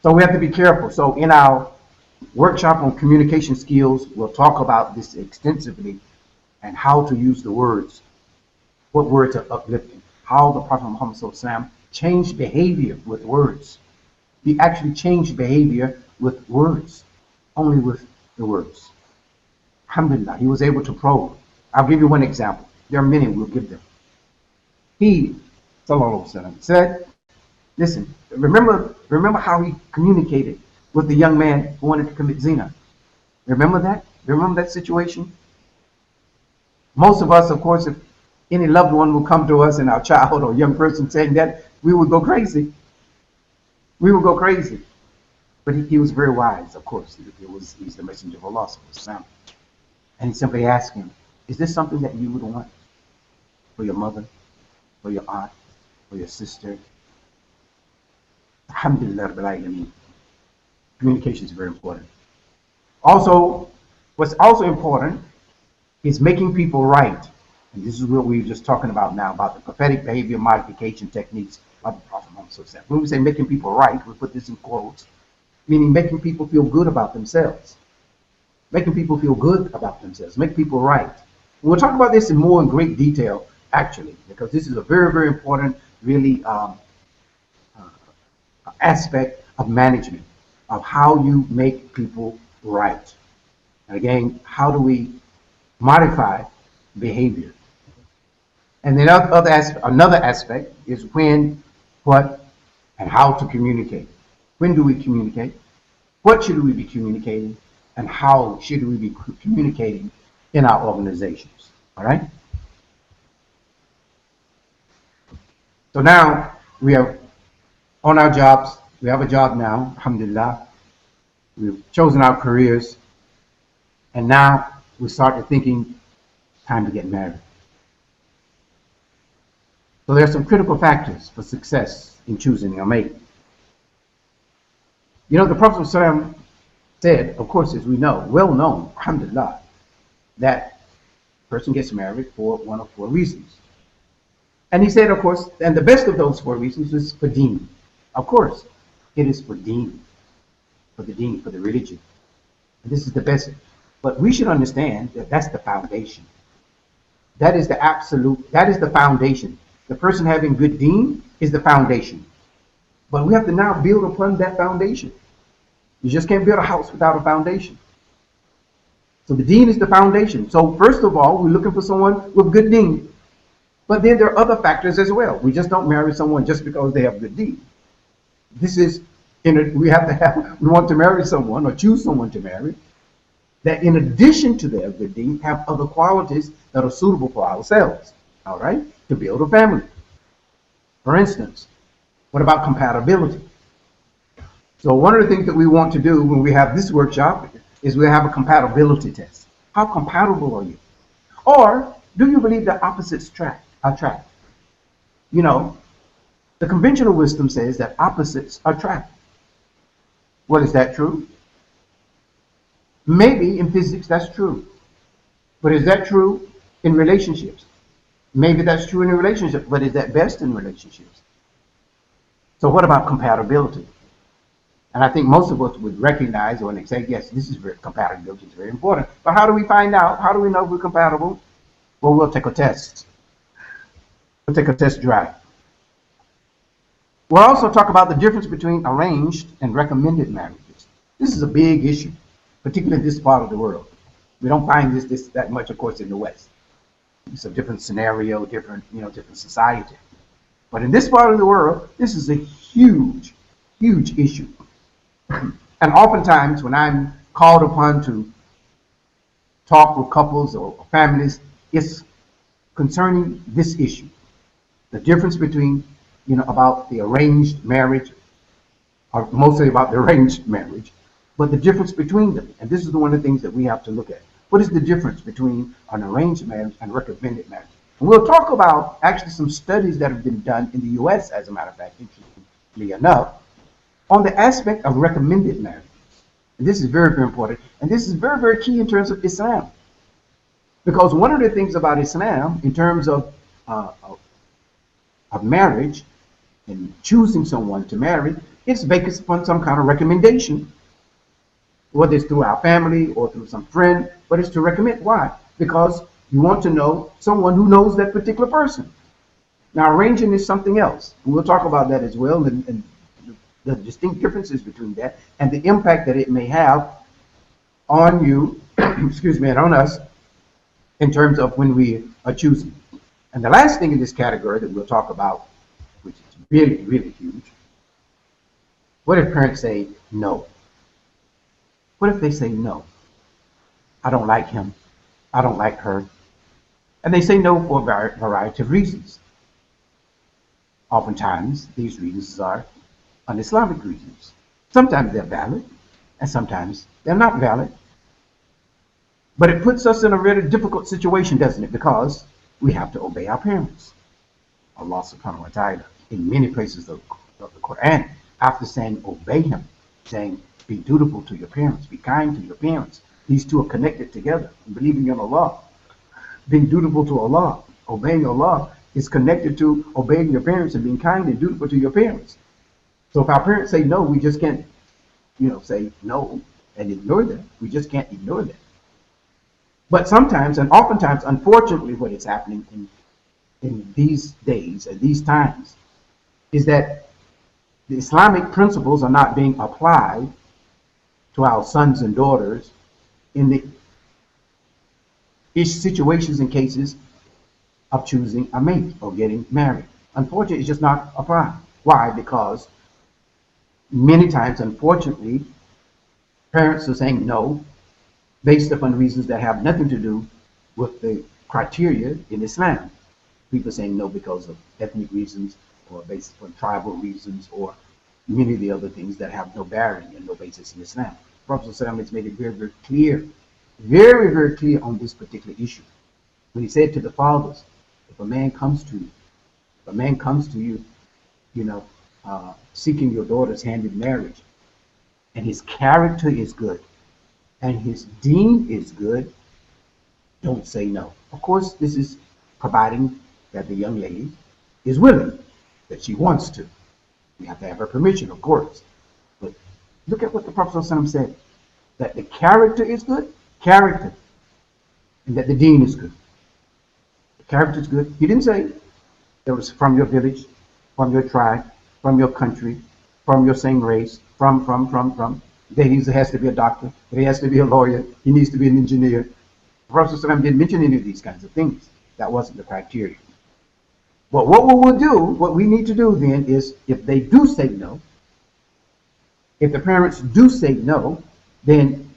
So we have to be careful. So in our workshop on communication skills, we'll talk about this extensively and how to use the words. What words are uplifting. How the Prophet Muhammad SAW changed behavior with words. He actually changed behavior with words. Only with the words. Alhamdulillah, he was able to probe. I'll give you one example. There are many, we'll give them. He, sallallahu alaihi wasallam, said, listen, remember how he communicated with the young man who wanted to commit zina. Remember that? Remember that situation? Most of us, of course, if any loved one will come to us and our child or young person saying that, we would go crazy. We would go crazy. But he was very wise, of course. He's the messenger of Allah. And he simply asked him, is this something that you would want for your mother, for your aunt, for your sister? Alhamdulillah Rabbil Alameen. Communication is very important. Also, what's also important is making people right. And this is what we were just talking about now, about the prophetic behavior modification techniques of the Prophet Muhammad. When we say making people right, we put this in quotes, meaning making people feel good about themselves. Making people feel good about themselves, make people right. And we'll talk about this in great detail, actually, because this is a very, very important, really aspect of management, of how you make people right. And again, how do we modify behavior? And then another aspect is when, what, and how to communicate. When do we communicate? What should we be communicating? and how should we be communicating in our organizations. All right? So now we are on our jobs. We have a job now, alhamdulillah. We've chosen our careers, and now we started thinking, time to get married. So there are some critical factors for success in choosing a mate. You know, the Prophet ﷺ said, of course, as we know, well known, alhamdulillah, that a person gets married for one of four reasons. And he said, of course, and the best of those four reasons is for deen. Of course, it is for deen, for the deen, for the religion. And this is the best. But we should understand that that's the foundation. That is the absolute, that is the foundation. The person having good deen is the foundation. But we have to now build upon that foundation. You just can't build a house without a foundation. So the deen is the foundation. So first of all, we're looking for someone with good deen. But then there are other factors as well. We just don't marry someone just because they have good deen. This is, we want to marry someone or choose someone to marry that in addition to their good deen have other qualities that are suitable for ourselves, all right, to build a family. For instance, what about compatibility? So one of the things that we want to do when we have this workshop is we have a compatibility test. How compatible are you? Or do you believe that opposites attract? You know, the conventional wisdom says that opposites attract. Well, is that true? Maybe in physics that's true. But is that true in relationships? Maybe that's true in a relationship, but is that best in relationships? So what about compatibility? And I think most of us would recognize when they say, yes, this is compatibility is very important. But how do we find out? How do we know if we're compatible? Well, we'll take a test. We'll take a test drive. We'll also talk about the difference between arranged and recommended marriages. This is a big issue, particularly in this part of the world. We don't find this that much, of course, in the West. It's a different scenario, different society. But in this part of the world, this is a huge, huge issue. And oftentimes when I'm called upon to talk with couples or families, it's concerning this issue. The difference between, about the arranged marriage, or mostly about the arranged marriage, but the difference between them. And this is one of the things that we have to look at. What is the difference between an arranged marriage and recommended marriage? And we'll talk about actually some studies that have been done in the U.S., as a matter of fact, interestingly enough, on the aspect of recommended marriage. And this is very, very important. And this is very, very key in terms of Islam. Because one of the things about Islam, in terms of marriage and choosing someone to marry, it's based upon some kind of recommendation, whether it's through our family or through some friend, but it's to recommend. Why? Because you want to know someone who knows that particular person. Now, arranging is something else. And we'll talk about that as well, and the distinct differences between that and the impact that it may have on you, excuse me, and on us in terms of when we are choosing. And the last thing in this category that we'll talk about, which is really, really huge, what if parents say no? What if they say no? I don't like him. I don't like her. And they say no for a variety of reasons. Oftentimes, these reasons are un-Islamic reasons. Sometimes they're valid, and sometimes they're not valid. But it puts us in a really difficult situation, doesn't it? Because we have to obey our parents. Allah subhanahu wa ta'ala, in many places of the Quran, after saying obey him, saying be dutiful to your parents, be kind to your parents. These two are connected together. Believing in Allah, being dutiful to Allah, obeying Allah is connected to obeying your parents and being kind and dutiful to your parents. So if our parents say no, we just can't, say no and ignore them. We just can't ignore them. But sometimes, and oftentimes, unfortunately, what is happening in these days and these times is that the Islamic principles are not being applied to our sons and daughters in the situations and cases of choosing a mate or getting married. Unfortunately, it's just not applied. Why? Because many times, unfortunately, parents are saying no based upon reasons that have nothing to do with the criteria in Islam. People saying no because of ethnic reasons or based upon tribal reasons or many of the other things that have no bearing and no basis in Islam. Prophet ﷺ has made it very, very clear, very, very clear on this particular issue. When he said to the fathers, if a man comes to you, you know, seeking your daughter's hand in marriage, and his character is good, and his deen is good, don't say no. Of course, this is providing that the young lady is willing, that she wants to. You have to have her permission, of course. But look at what the Prophet ﷺ said, that the character is good, character, and that the deen is good. The character is good. He didn't say it was from your village, from your tribe, from your country, from your same race, from. That he has to be a doctor, that he has to be a lawyer, he needs to be an engineer. The Prophet ﷺ didn't mention any of these kinds of things. That wasn't the criteria. But what we will do, what we need to do then is, if they do say no, if the parents do say no, then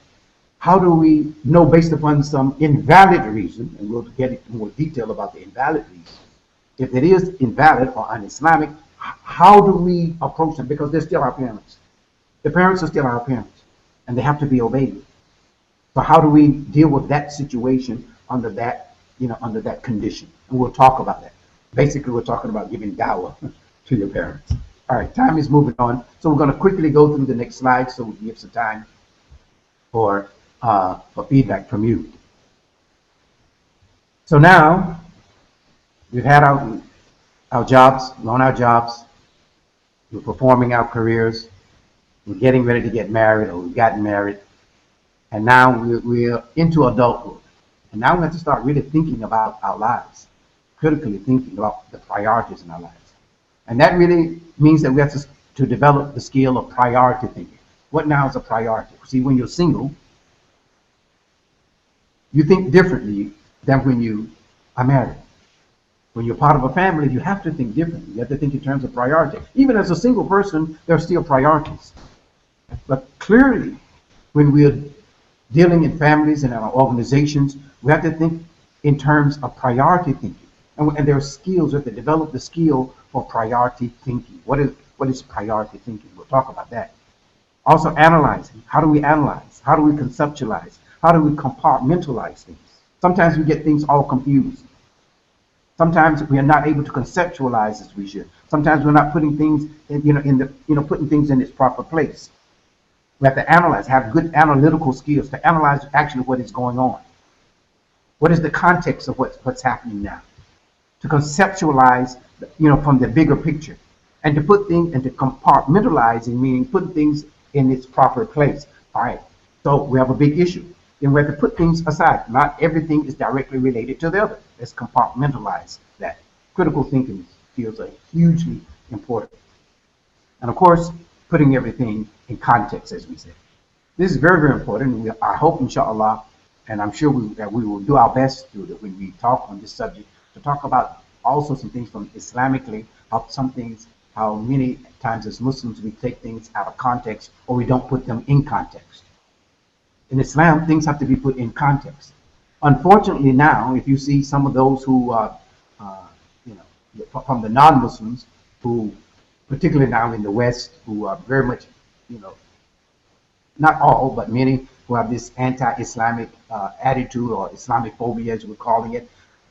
how do we know based upon some invalid reason, and we'll get into more detail about the invalid reason. If it is invalid or un-Islamic, how do we approach them? Because they're still our parents. The parents are still our parents, and they have to be obeyed. So how do we deal with that situation under that, under that condition? And we'll talk about that. Basically, we're talking about giving dawah to your parents. All right, time is moving on. So we're going to quickly go through the next slide so we can give some time for feedback from you. So now we've had our jobs, on our jobs, we're performing our careers, we're getting ready to get married, or we've gotten married, and now we're into adulthood. And now we have to start really thinking about our lives, critically thinking about the priorities in our lives. And that really means that we have to develop the skill of priority thinking. What now is a priority? See, when you're single, you think differently than when you are married. When you're part of a family, you have to think differently. You have to think in terms of priority. Even as a single person, there are still priorities. But clearly, when we're dealing in families and in our organizations, we have to think in terms of priority thinking. And there are skills, we have to develop the skill for priority thinking. What is priority thinking? We'll talk about that. Also analyzing. How do we analyze? How do we conceptualize? How do we compartmentalize things? Sometimes we get things all confused. Sometimes we are not able to conceptualize as we should. Sometimes we're not putting things putting things in its proper place. We have to analyze, have good analytical skills to analyze actually what is going on. What is the context of what's happening now? To conceptualize, from the bigger picture, and to put things and to compartmentalizing, meaning putting things in its proper place. All right. So we have a big issue. Then we have to put things aside. Not everything is directly related to the other. Let's compartmentalize that. Critical thinking skills are hugely important. And of course, putting everything in context, as we said. This is very, very important. I hope, inshaAllah, and I'm sure that we will do our best to when we talk on this subject, to talk about also some things from Islamically, how many times as Muslims we take things out of context or we don't put them in context. In Islam, things have to be put in context. Unfortunately now, if you see some of those who from the non-Muslims, who particularly now in the West, who are very much, not all, but many who have this anti-Islamic attitude or Islamophobia, as we're calling it,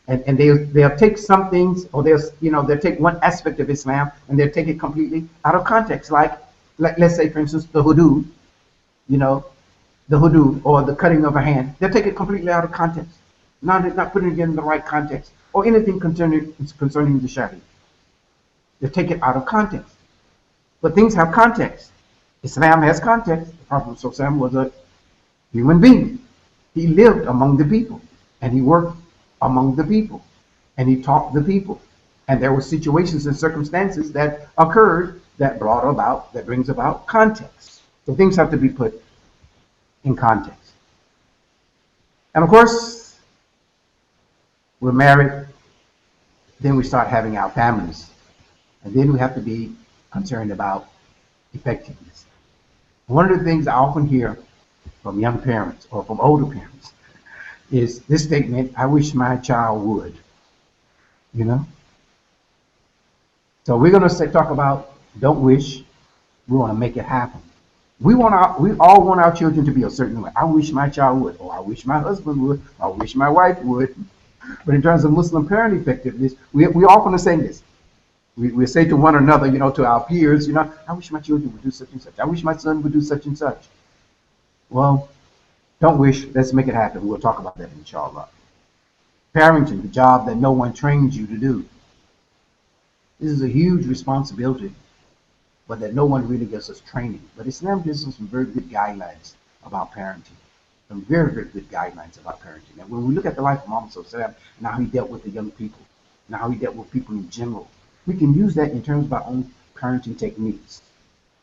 and they'll take some things, or they'll take one aspect of Islam and they'll take it completely out of context. Like let's say, for instance, the hudud, the hudud, or the cutting of a hand. They'll take it completely out of context, not putting it in the right context, or anything concerning the Sharia. They take it out of context. But things have context. Islam has context. The Prophet ﷺ was a human being. He lived among the people, and he worked among the people, and he taught the people. And there were situations and circumstances that occurred that brings about context. So things have to be put in context. And of course, we're married, then we start having our families. And then we have to be concerned about effectiveness. One of the things I often hear from young parents or from older parents is this statement, I wish my child would, you know? So we're going to talk about don't wish, we want to make it happen. We all want our children to be a certain way. I wish my child would, or I wish my husband would, or I wish my wife would. But in terms of Muslim parent effectiveness, we often say this. We say to one another, to our peers, I wish my children would do such and such. I wish my son would do such and such. Well, don't wish, let's make it happen. We'll talk about that, inshaAllah. Parenting, the job that no one trains you to do. This is a huge responsibility, but that no one really gives us training. But Islam gives us some very good guidelines about parenting. Some very, very good guidelines about parenting. And when we look at the life of Muhammad and how he dealt with the young people, and how he dealt with people in general, we can use that in terms of our own parenting techniques.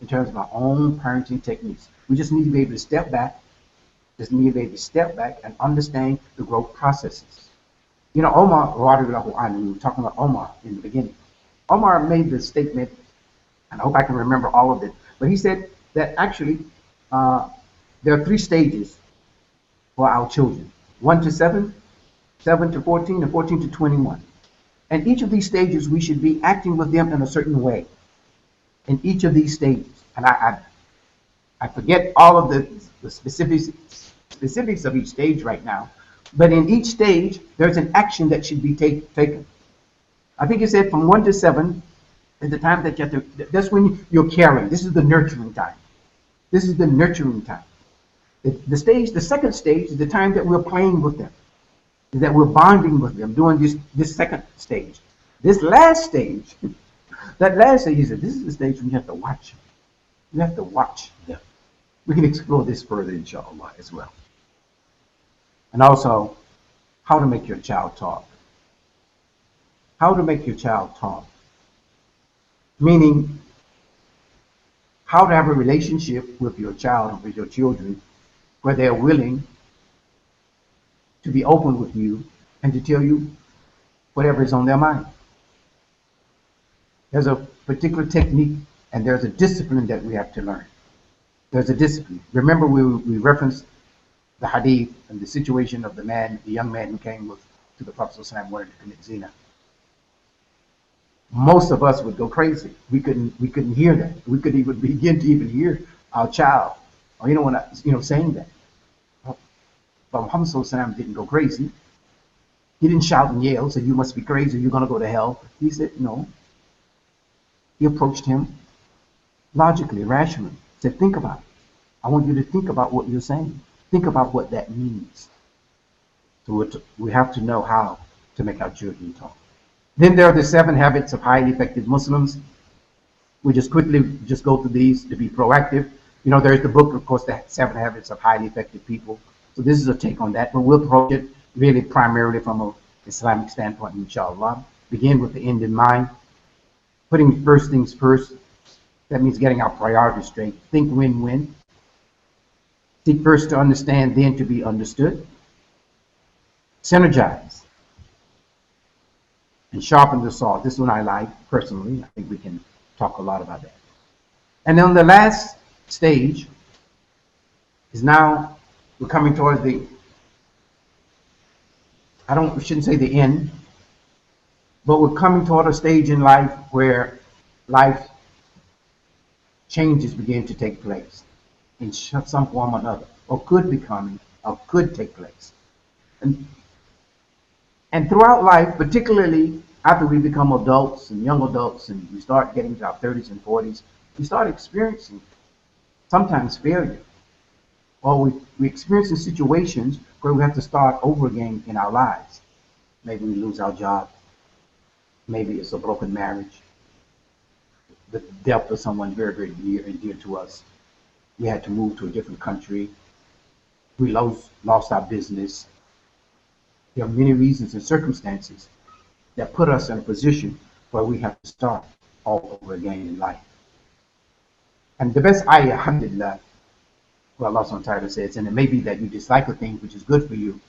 In terms of our own parenting techniques. We just need to be able to step back, and understand the growth processes. Omar, we were talking about Omar in the beginning. Omar made the statement, and I hope I can remember all of it, but he said that actually there are 3 stages for our children. 1 to 7, 7 to 14, and 14 to 21. And each of these stages, we should be acting with them in a certain way. In each of these stages. And I forget all of the specifics of each stage right now, but in each stage, there's an action that should be taken. I think it said from 1 to 7 is the time that you have to, that's when you're caring. This is the nurturing time. This is the nurturing time. The second stage is the time that we're playing with them, that we're bonding with them, doing this second stage. This last stage, he said, this is the stage when you have to watch them. You have to watch them. We can explore this further, inshaAllah, as well. And also, how to make your child talk. How to make your child talk. Meaning, how to have a relationship with your child, with your children, where they're willing to be open with you and to tell you whatever is on their mind. There's a particular technique and there's a discipline that we have to learn. There's a discipline. Remember, we referenced the hadith and the situation of the young man who came to the Prophet ﷺ wanted to commit zina. Most of us would go crazy. We couldn't hear that. We couldn't even begin to even hear our child, or saying that. But Muhammad ﷺ didn't go crazy. He didn't shout and yell, say, you must be crazy, you're going to go to hell. He said, no. He approached him logically, rationally. Said, think about it. I want you to think about what you're saying. Think about what that means. So we have to know how to make our children talk. Then there are the 7 habits of highly effective Muslims. We just quickly go through these to be proactive. There's the book, of course, the 7 habits of highly effective people. So this is a take on that, but we'll approach it really primarily from an Islamic standpoint, inshaAllah. Begin with the end in mind. Putting first things first. That means getting our priorities straight. Think win-win. Seek first to understand, then to be understood. Synergize. And sharpen the saw. This one I like personally. I think we can talk a lot about that. And then the last stage is now we're coming towards we shouldn't say the end, but we're coming toward a stage in life where life changes begin to take place in some form or another, or could take place. And throughout life, particularly after we become adults and young adults and we start getting to our 30s and 40s, we start experiencing sometimes failure. Or we experience in situations where we have to start over again in our lives. Maybe we lose our job. Maybe it's a broken marriage. The death of someone very, very dear to us. We had to move to a different country. We lost our business. There are many reasons and circumstances that put us in a position where we have to start all over again in life. And the best ayah, alhamdulillah, well, Allah subhanahu wa ta'ala says, and it may be that you dislike a thing which is good for you,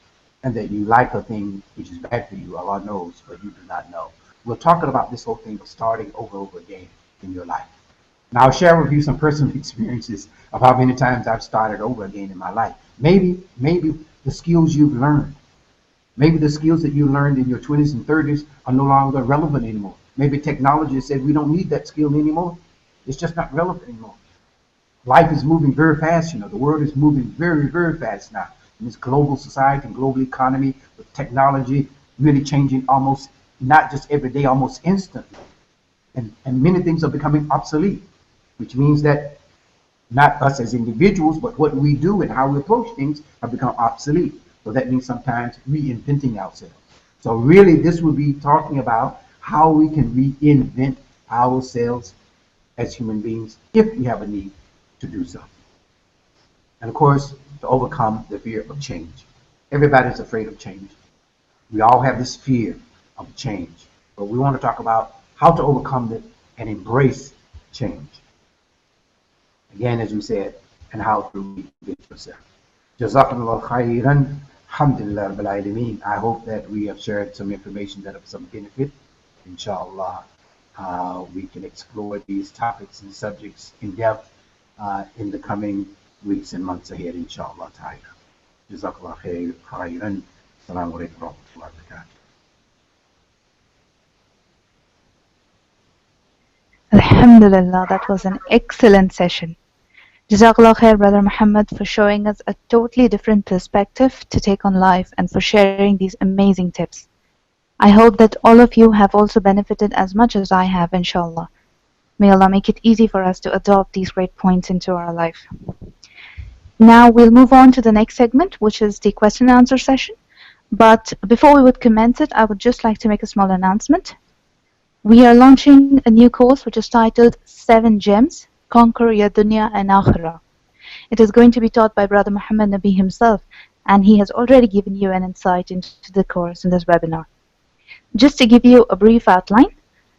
and that you like a thing which is bad for you. Allah knows, but you do not know. We're talking about this whole thing of starting over again in your life. Now I'll share with you some personal experiences of how many times I've started over again in my life. Maybe the skills you've learned, maybe the skills that you learned in your 20s and 30s are no longer relevant anymore. Maybe technology has said we don't need that skill anymore. It's just not relevant anymore. Life is moving very fast. The world is moving very, very fast now. In this global society and global economy, with technology really changing almost not just every day, almost instantly. And many things are becoming obsolete, which means that not us as individuals, but what we do and how we approach things have become obsolete. So that means sometimes reinventing ourselves. So really, this will be talking about how we can reinvent ourselves as human beings if we have a need to do so. And of course, to overcome the fear of change. Everybody's afraid of change. We all have this fear of change, but we want to talk about how to overcome it and embrace change. Again, as we said, and how to reinvent yourself. Jazakallah khairan. Alhamdulillah Rabbil Alameen. I hope that we have shared some information that of some benefit. Inshallah, we can explore these topics and subjects in depth in the coming weeks and months ahead, inshallah ta'ala. Jazakallah khairan. Assalamu alaikum wa rahmatullahi wa barakatuh. Alhamdulillah, that was an excellent session. Jazakallah khair, Brother Muhammad, for showing us a totally different perspective to take on life and for sharing these amazing tips. I hope that all of you have also benefited as much as I have, inshallah. May Allah make it easy for us to adopt these great points into our life. Now we'll move on to the next segment, which is the question and answer session. But before we would commence it, I would just like to make a small announcement. We are launching a new course which is titled 7 Gems, Conquer Your Dunya and Akhira. It is going to be taught by Brother Muhammad Nubee himself, and he has already given you an insight into the course in this webinar. Just to give you a brief outline,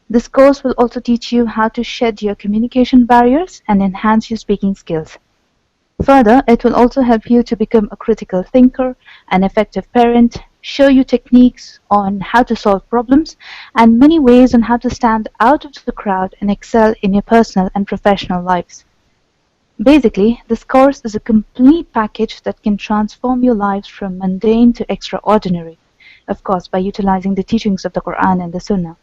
this course will also teach you how to shed your communication barriers and enhance your speaking skills. Further, it will also help you to become a critical thinker, an effective parent, show you techniques on how to solve problems, and many ways on how to stand out of the crowd and excel in your personal and professional lives. Basically, this course is a complete package that can transform your lives from mundane to extraordinary, of course by utilizing the teachings of the Quran and the Sunnah.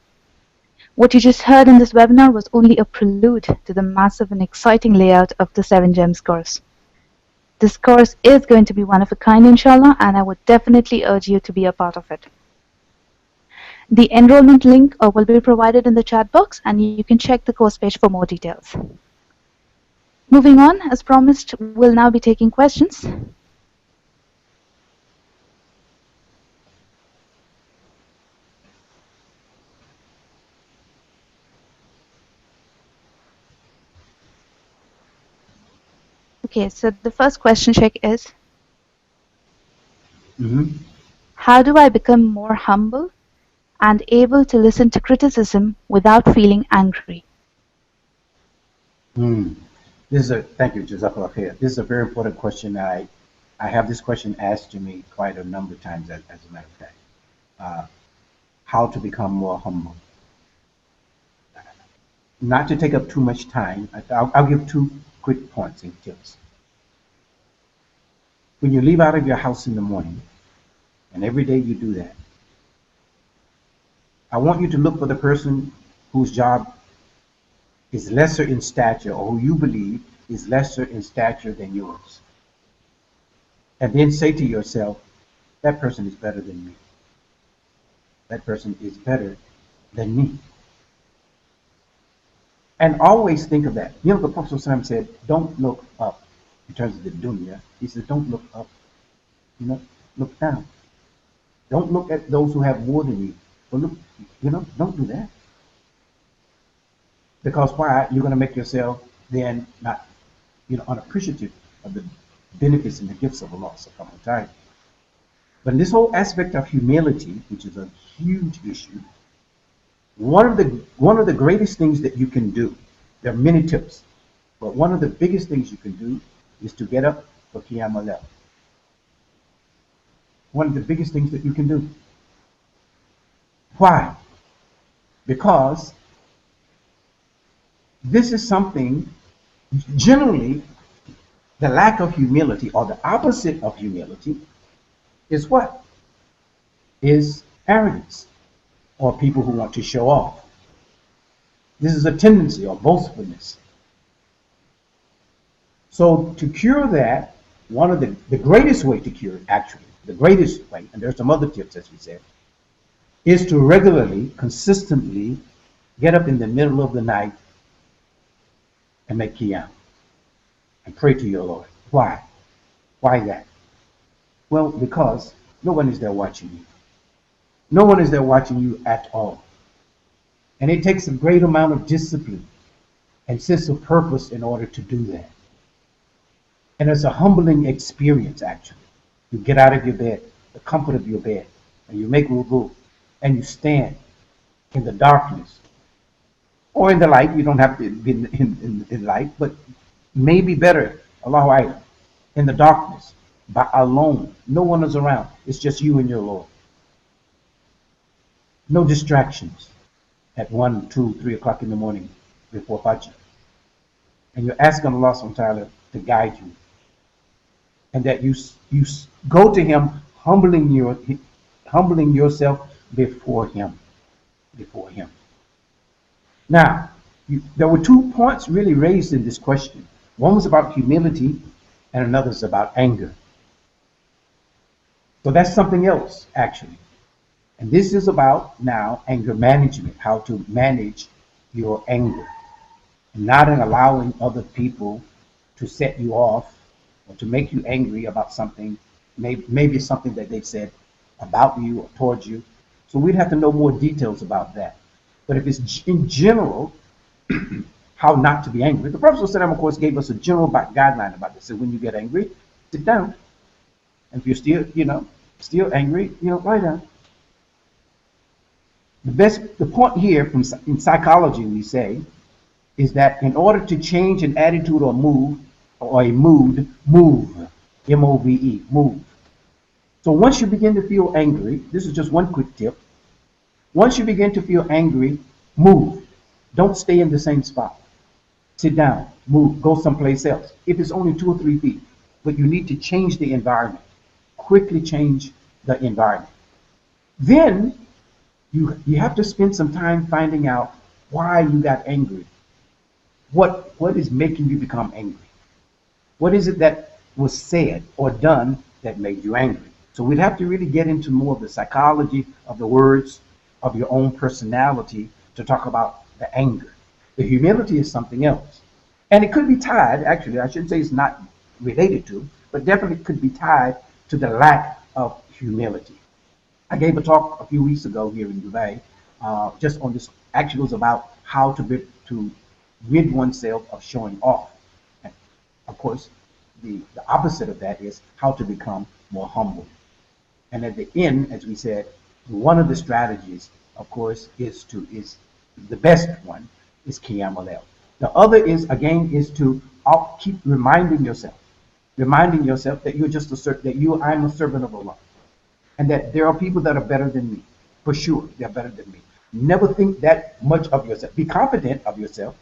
What you just heard in this webinar was only a prelude to the massive and exciting layout of the 7 Gems course. This course is going to be one of a kind, inshallah, and I would definitely urge you to be a part of it. The enrollment link will be provided in the chat box, and you can check the course page for more details. Moving on, as promised, we'll now be taking questions. Okay, so the first question, Sheikh, is how do I become more humble and able to listen to criticism without feeling angry? Thank you, Jazakallah khair. This is a very important question. I have this question asked to me quite a number of times, as a matter of fact. How to become more humble. Not to take up too much time, I'll give 2 quick points and tips. When you leave out of your house in the morning, and every day you do that, I want you to look for the person whose job is lesser in stature, or who you believe is lesser in stature than yours. And then say to yourself, that person is better than me. That person is better than me. And always think of that. The Prophet ﷺ said, don't look up in terms of the dunya. He said, don't look up, look down. Don't look at those who have more than you. But look, don't do that. Because why? You're going to make yourself then not, unappreciative of the benefits and the gifts of Allah subhanahu wa ta'ala. But in this whole aspect of humility, which is a huge issue, one of the greatest things that you can do, there are many tips, but one of the biggest things you can do is to get up for Qiyam al-Layl. One of the biggest things that you can do. Why? Because This is something, generally, the lack of humility or the opposite of humility is what? Is arrogance or people who want to show off. This is a tendency or boastfulness. So to cure that, one of the greatest way to cure it, actually, the greatest way, and there's some other tips as we said, is to regularly, consistently get up in the middle of the night and make qiyam and pray to your Lord. Why? Why that? Well, because no one is there watching you. No one is there watching you at all. And it takes a great amount of discipline and sense of purpose in order to do that. And it's a humbling experience, actually. You get out of your bed, the comfort of your bed, and you make wudu, and you stand in the darkness or in the light. You don't have to be in light, but maybe better, Allahu Akbar, in the darkness, by alone. No one is around. It's just you and your Lord. No distractions at 1, 2, 3 o'clock in the morning before Fajr. And you're asking Allah subhanahu wa ta'ala to guide you. And that you go to Him humbling yourself before Him. Before Him. Now, there were 2 points really raised in this question. One was about humility and another is about anger. So that's something else, actually. And this is about now anger management, how to manage your anger, and not in allowing other people to set you off or to make you angry about something, maybe something that they've said about you or towards you. So we'd have to know more details about that. But if it's in general, how not to be angry, the Prophet ﷺ, of course, gave us a general guideline about this. So when you get angry, sit down. And if you're still angry, lie down. The point here in psychology, we say, is that in order to change an attitude or mood, move, M-O-V-E, move. So once you begin to feel angry, this is just one quick tip. Once you begin to feel angry, move. Don't stay in the same spot. Sit down, move, go someplace else. If it's only 2 or 3 feet, but you need to change the environment. Quickly change the environment. Then you have to spend some time finding out why you got angry. What is making you become angry? What is it that was said or done that made you angry? So we'd have to really get into more of the psychology of the words of your own personality to talk about the anger. The humility is something else. And it could be tied, actually, I shouldn't say it's not related to, but definitely could be tied to the lack of humility. I gave a talk a few weeks ago here in Dubai, just on this. Actually, it was about how to rid oneself of showing off. And of course, the opposite of that is how to become more humble. And at the end, as we said, one of the strategies, of course, is the best one is Qiyam al-Layl. The other is to keep reminding yourself that you're just I'm a servant of Allah, and that there are people that are better than me. For sure, they're better than me. Never think that much of yourself. Be confident of yourself.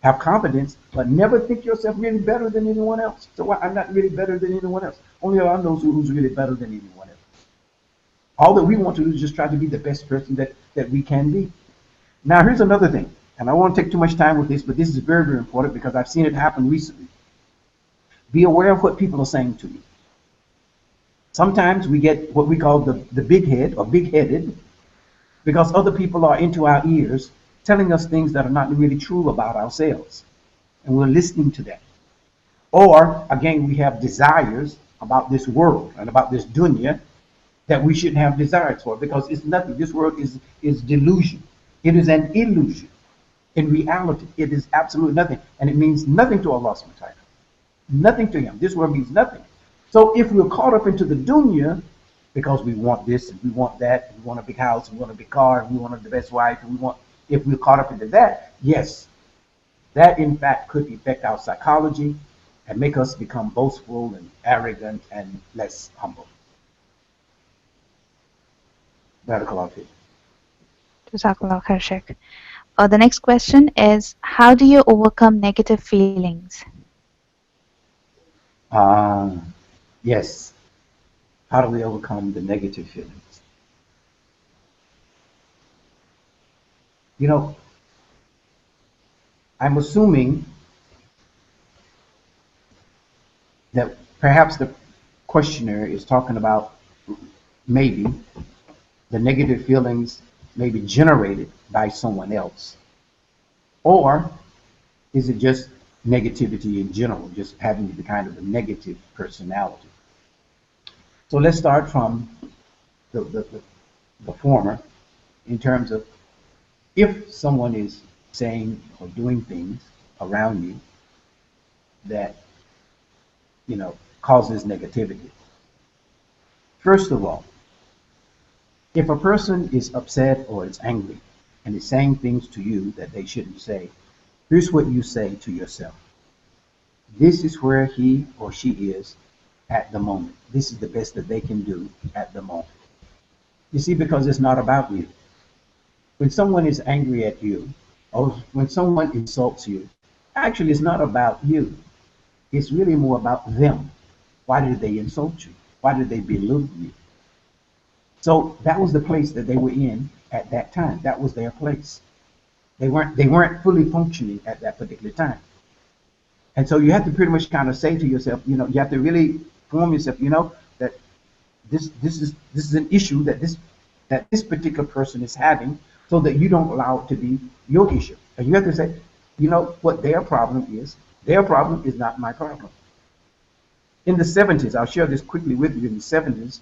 Have confidence, but never think yourself really better than anyone else. So I'm not really better than anyone else. Only Allah knows who's really better than anyone else. All that we want to do is just try to be the best person that we can be. Now, here's another thing, and I won't take too much time with this, but this is very, very important because I've seen it happen recently. Be aware of what people are saying to you. Sometimes we get what we call the big head or big-headed because other people are into our ears telling us things that are not really true about ourselves, and we're listening to that. Or, again, we have desires about this world and about this dunya that we shouldn't have desires for because it's nothing. This world is delusion. It is an illusion. In reality, it is absolutely nothing, and it means nothing to Allah subhanahu wa ta'ala. Nothing to Him. This world means nothing. So if we're caught up into the dunya because we want this and we want that, we want a big house, we want a big car, we want the best wife, if we're caught up into that, yes, that in fact could affect our psychology and make us become boastful and arrogant and less humble. Barakallahu feek. Jazakallah khair, Sheikh. The next question is, how do you overcome negative feelings? Yes. How do we overcome the negative feelings? You know, I'm assuming that perhaps the questioner is talking about maybe the negative feelings may be generated by someone else, or is it just negativity in general, just having the kind of a negative personality? So let's start from the former in terms of if someone is saying or doing things around you that, causes negativity. First of all, if a person is upset or is angry and is saying things to you that they shouldn't say, here's what you say to yourself. This is where he or she is at the moment. This is the best that they can do at the moment. You see, because it's not about you. When someone is angry at you, or when someone insults you, actually it's not about you. It's really more about them. Why did they insult you? Why did they belittle you? So that was the place that they were in at that time. That was their place. They weren't fully functioning at that particular time. And so you have to pretty much kind of say to yourself, you have to really form yourself, that this is an issue that this particular person is having, so that you don't allow it to be your issue. And you have to say, what their problem is. Their problem is not my problem. In the 70s, I'll share this quickly with you. In the 70s,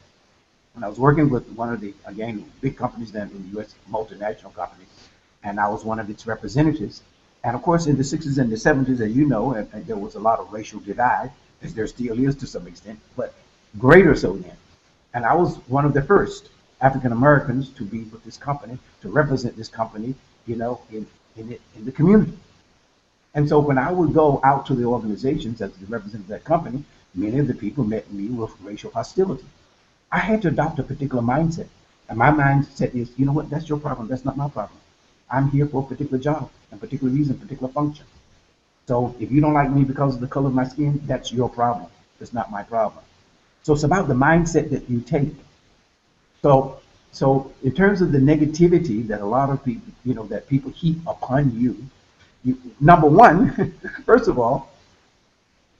when I was working with one of the, again, big companies then in the U.S., multinational companies, and I was one of its representatives. And of course, in the 60s and the 70s, as you know, and there was a lot of racial divide, as there still is to some extent, but greater so then. And I was one of the first African Americans to be with this company, to represent this company, in the community. And so when I would go out to the organizations as the representative of that company, many of the people met me with racial hostility. I had to adopt a particular mindset. And my mindset is, you know what, that's your problem, that's not my problem. I'm here for a particular job, a particular reason, a particular function. So if you don't like me because of the color of my skin, that's your problem. It's not my problem. So it's about the mindset that you take. So in terms of the negativity that a lot of people, that people heap upon you, number one, first of all,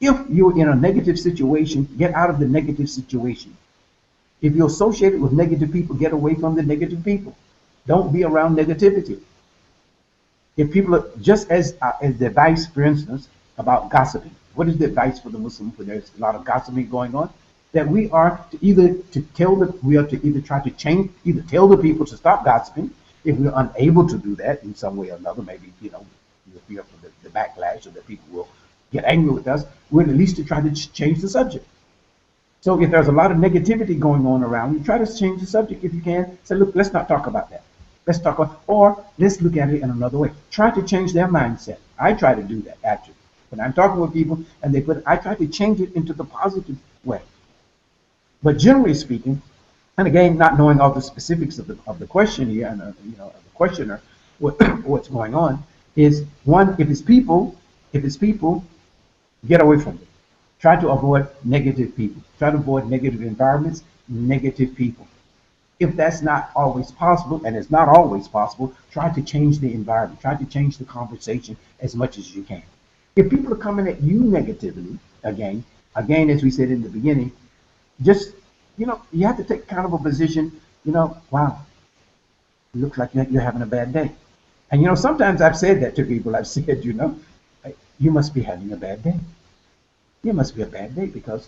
if you're in a negative situation, get out of the negative situation. If you're associated with negative people, get away from the negative people. Don't be around negativity. If people are just as the advice, for instance, about gossiping. What is the advice for the Muslim when there's a lot of gossiping going on? That we are to either try to change, either tell the people to stop gossiping. If we're unable to do that in some way or another, maybe we fear for the backlash or that people will get angry with us. We're at least to try to change the subject. So if there's a lot of negativity going on around, you try to change the subject if you can. Say, look, let's not talk about that. Let's talk about, or let's look at it in another way. Try to change their mindset. I try to do that actually. When I'm talking with people and I try to change it into the positive way. But generally speaking, and again, not knowing all the specifics of the question here and of the questioner, what's going on is one: if it's people, get away from it. Try to avoid negative people. Try to avoid negative environments, negative people. If that's not always possible, and it's not always possible, try to change the environment. Try to change the conversation as much as you can. If people are coming at you negatively, again, as we said in the beginning, just, you have to take kind of a position, wow, it looks like you're having a bad day. And, sometimes I've said that to people. I've said, you must be having a bad day. You must be a bad day because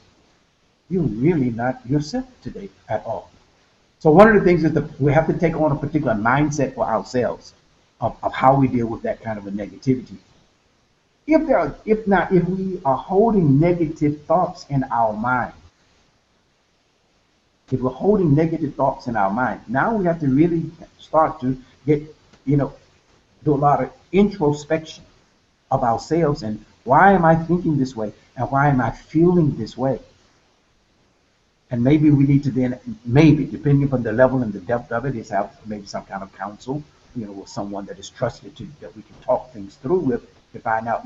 you're really not yourself today at all. So one of the things is that we have to take on a particular mindset for ourselves of how we deal with that kind of a negativity. If we are holding negative thoughts in our mind, if we're holding negative thoughts in our mind, now we have to really start to get, do a lot of introspection of ourselves and why am I thinking this way and why am I feeling this way? And maybe we need to then, maybe, depending upon the level and the depth of it, is have maybe some kind of counsel with someone that is trusted that we can talk things through with to find out,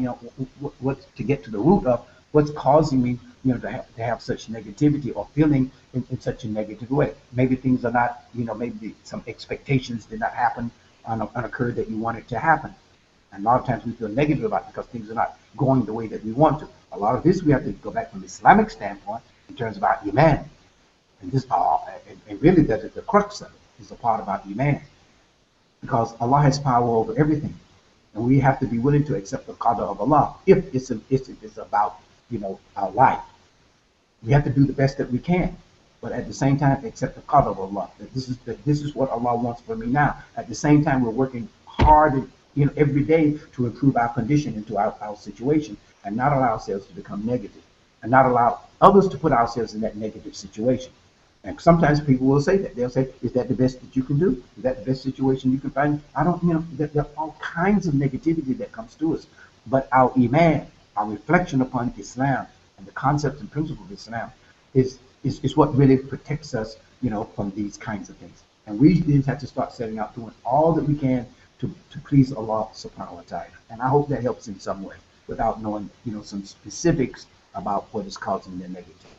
what to get to the root of what's causing me, to have such negativity or feeling in such a negative way. Maybe things are not, maybe some expectations did not happen on occur that you want it to happen. And a lot of times we feel negative about it because things are not going the way that we want to. A lot of this we have to go back from the Islamic standpoint in terms about Iman. And this, and really that is the crux of it, is a part about Iman. Because Allah has power over everything. And we have to be willing to accept the qadr of Allah if it's about, our life. We have to do the best that we can. But at the same time, accept the qadr of Allah. That this is what Allah wants for me now. At the same time, we're working hard, every day to improve our condition into our situation and not allow ourselves to become negative and not allow others to put ourselves in that negative situation. And sometimes people will say that. They'll say, is that the best that you can do? Is that the best situation you can find? I don't, there are all kinds of negativity that comes to us. But our Iman, our reflection upon Islam and the concepts and principles of Islam is what really protects us, from these kinds of things. And we then have to start setting out doing all that we can to please Allah subhanahu wa ta'ala. And I hope that helps in some way without knowing, some specifics about what is causing the negativity.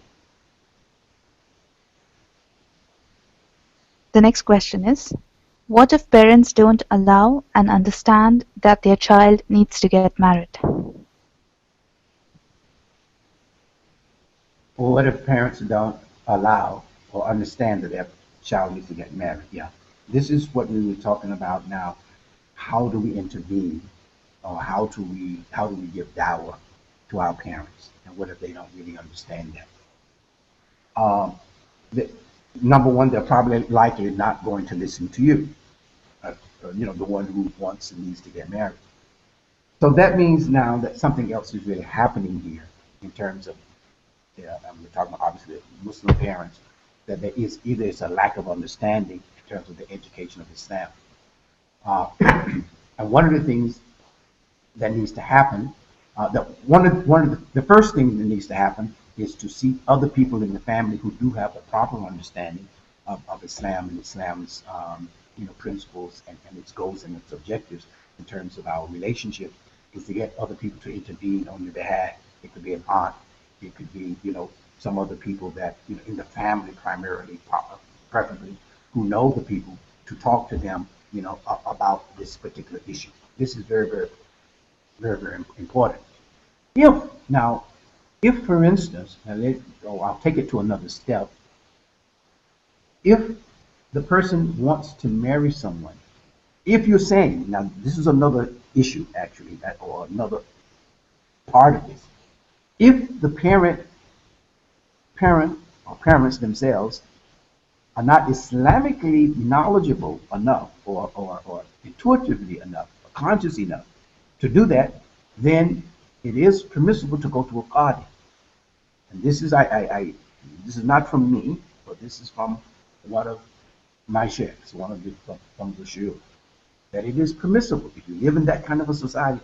The next question is, what if parents don't allow and understand that their child needs to get married? Or what if parents don't allow or understand that their child needs to get married? Yeah. This is what we were talking about now. How do we intervene, or how do we give dawah to our parents? And what if they don't really understand that? Number one, they're probably likely not going to listen to you, the one who wants and needs to get married. So that means now that something else is really happening here in terms of, we're talking about obviously Muslim parents, that there is either it's a lack of understanding in terms of the education of Islam. And one of the things that needs to happen, the first thing that needs to happen is to seek other people in the family who do have a proper understanding of Islam and Islam's principles and its goals and its objectives in terms of our relationship, is to get other people to intervene on your behalf. It could be an aunt, it could be some other people that in the family primarily, preferably, who know the people, to talk to them about this particular issue. This is very, very, very, very important. If, for instance, I'll take it to another step. If the person wants to marry someone, if you're saying, now this is another issue actually, or another part of this. If the parent or parents themselves are not Islamically knowledgeable enough or intuitively enough, or conscious enough to do that, then it is permissible to go to a qadi. And this is this is not from me, but this is from one of my sheikhs, one of the from the shiur, that it is permissible if you live in that kind of a society,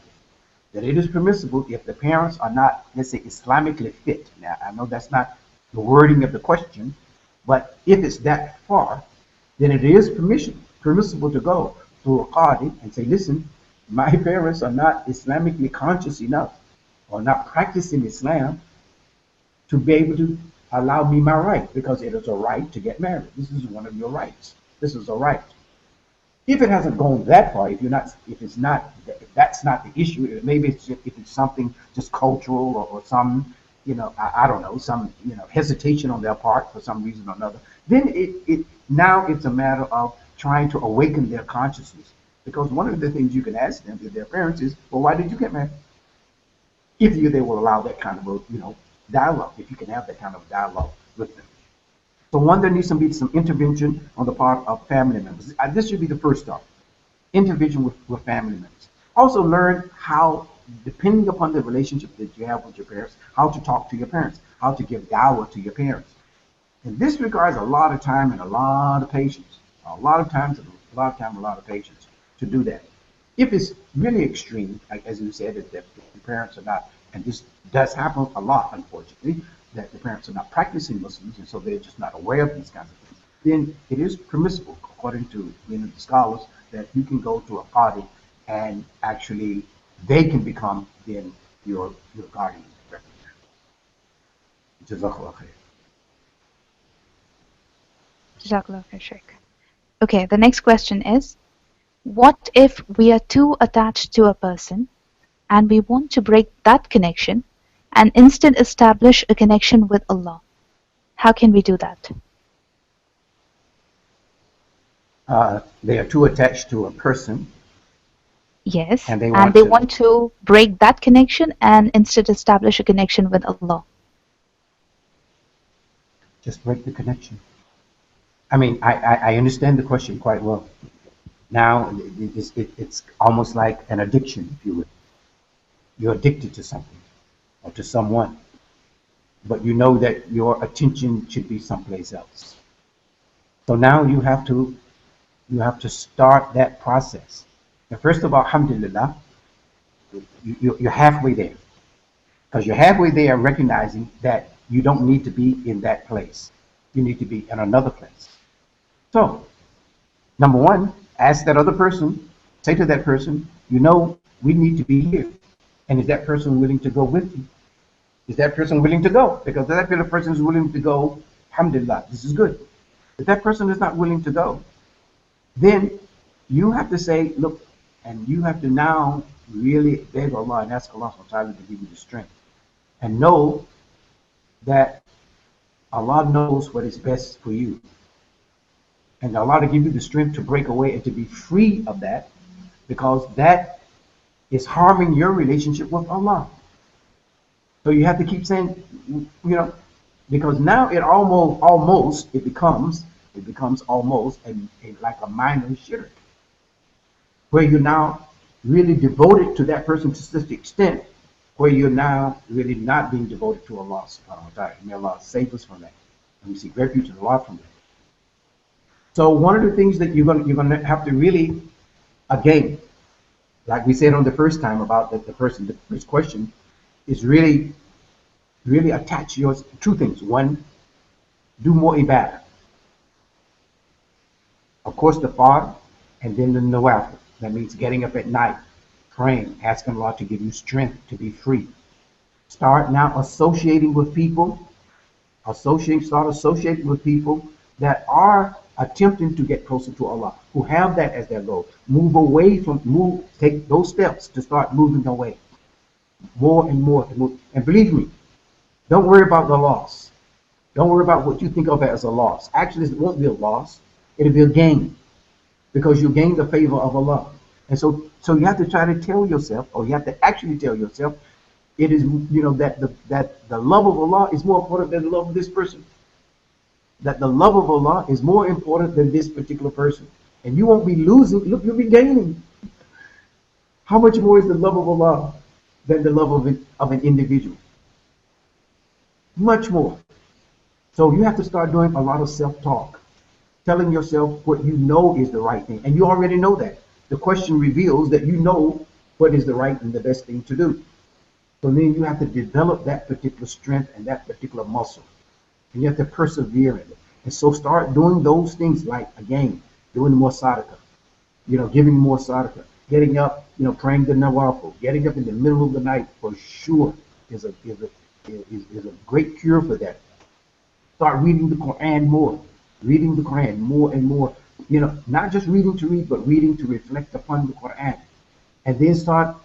that it is permissible if the parents are not, let's say, Islamically fit. Now, I know that's not the wording of the question, but if it's that far, then it is permissible to go to a qadi and say, listen, my parents are not Islamically conscious enough or not practicing Islam to be able to allow me my right, because it is a right to get married. This is one of your rights. This is a right. If it hasn't gone that far, if that's not the issue, maybe it's just, if it's something just cultural or some, I don't know, some, hesitation on their part for some reason or another, then now it's a matter of trying to awaken their consciousness. Because one of the things you can ask them, if their parents, is, well, why did you get married? If they will allow that kind of a, dialogue, if you can have that kind of dialogue with them. So one, there needs to be some intervention on the part of family members. This should be the first start. Intervention with family members. Also learn how, depending upon the relationship that you have with your parents, how to talk to your parents, how to give dawah to your parents. And this requires a lot of time and a lot of patience. A lot of patience to do that. If it's really extreme, like as you said, if the parents are not, and this does happen a lot, unfortunately, that the parents are not practicing Muslims, and so they're just not aware of these kinds of things. then it is permissible, according to the scholars, that you can go to a party and actually they can become then your guardian. Jazakallah khair. Jazakallah khair, Sheikh. Okay, the next question is, what if we are too attached to a person and we want to break that connection and instead establish a connection with Allah? How can we do that? They are too attached to a person Yes, and they and want they to want to break that connection and instead establish a connection with Allah. just break the connection. I mean, I understand the question quite well. Now, it's almost like an addiction, if you would. You're addicted to something or to someone, but you know that your attention should be someplace else. So now you have to start that process. And first of all, alhamdulillah, you're halfway there. Because you're halfway there recognizing that you don't need to be in that place. You need to be in another place. So, number one, ask that other person, say to that person, we need to be here. And is that person willing to go with you? Is that person willing to go? Because if that person is willing to go, alhamdulillah, this is good. If that person is not willing to go, then you have to say, look, and you have to now really beg Allah and ask Allah subhanahu to give you the strength. And know that Allah knows what is best for you. And Allah to give you the strength to break away and to be free of that, because that is harming your relationship with Allah. So you have to keep saying, because now it becomes almost like a minor shirk, where you're now really devoted to that person to such an extent where you're now really not being devoted to Allah subhanahu wa ta'ala. May Allah save us from that. And we seek refuge in Allah from that. So one of the things that you're gonna have to really, again, like we said on the first time about the first question, is really attach yours to two things. One, do more ibadah. Of course, the fard, and then the nawafil. That means getting up at night, praying, asking Allah to give you strength to be free. Start now associating with people. Start associating with people that are attempting to get closer to Allah, who have that as their goal. Take those steps to start moving away. More and more. And believe me, don't worry about the loss. Don't worry about what you think of as a loss. Actually, it won't be a loss. It'll be a gain, because you gain the favor of Allah. And so you have to try to tell yourself, or you have to actually tell yourself, it is, that the love of Allah is more important than the love of this person. That the love of Allah is more important than this particular person. And you won't be losing, look, you'll be gaining. How much more is the love of Allah than the love of an individual? Much more. So you have to start doing a lot of self-talk, telling yourself what you know is the right thing. And you already know that. The question reveals that you know what is the right and the best thing to do. So then you have to develop that particular strength and that particular muscle. And you have to persevere in it. And so start doing those things, like, again, doing more sadaqah, giving more sadaqah, getting up, praying the nawafil, getting up in the middle of the night for sure is a great cure for that. Start reading the Quran more, and more. Not just reading to read, but reading to reflect upon the Quran. And then start,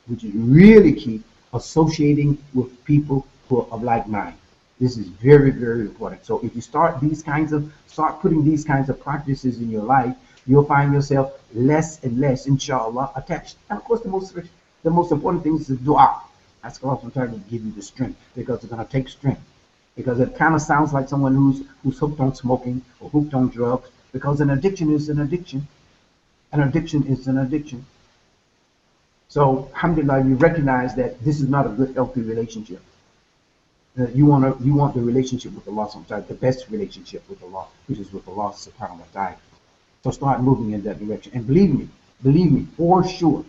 which is really key, associating with people who are of like mind. This is very, very important. So if you start putting these kinds of practices in your life, you'll find yourself less and less, inshaAllah, attached. And of course, the most important thing is the dua. Ask Allah to give you the strength, because it's going to take strength. Because it kind of sounds like someone who's hooked on smoking or hooked on drugs, because an addiction is an addiction. An addiction is an addiction. So, alhamdulillah, you recognize that this is not a good, healthy relationship. You want the relationship with Allah subhanahu wa ta'ala, the best relationship with Allah, which is with Allah subhanahu wa ta'ala. So start moving in that direction. And believe me, for sure,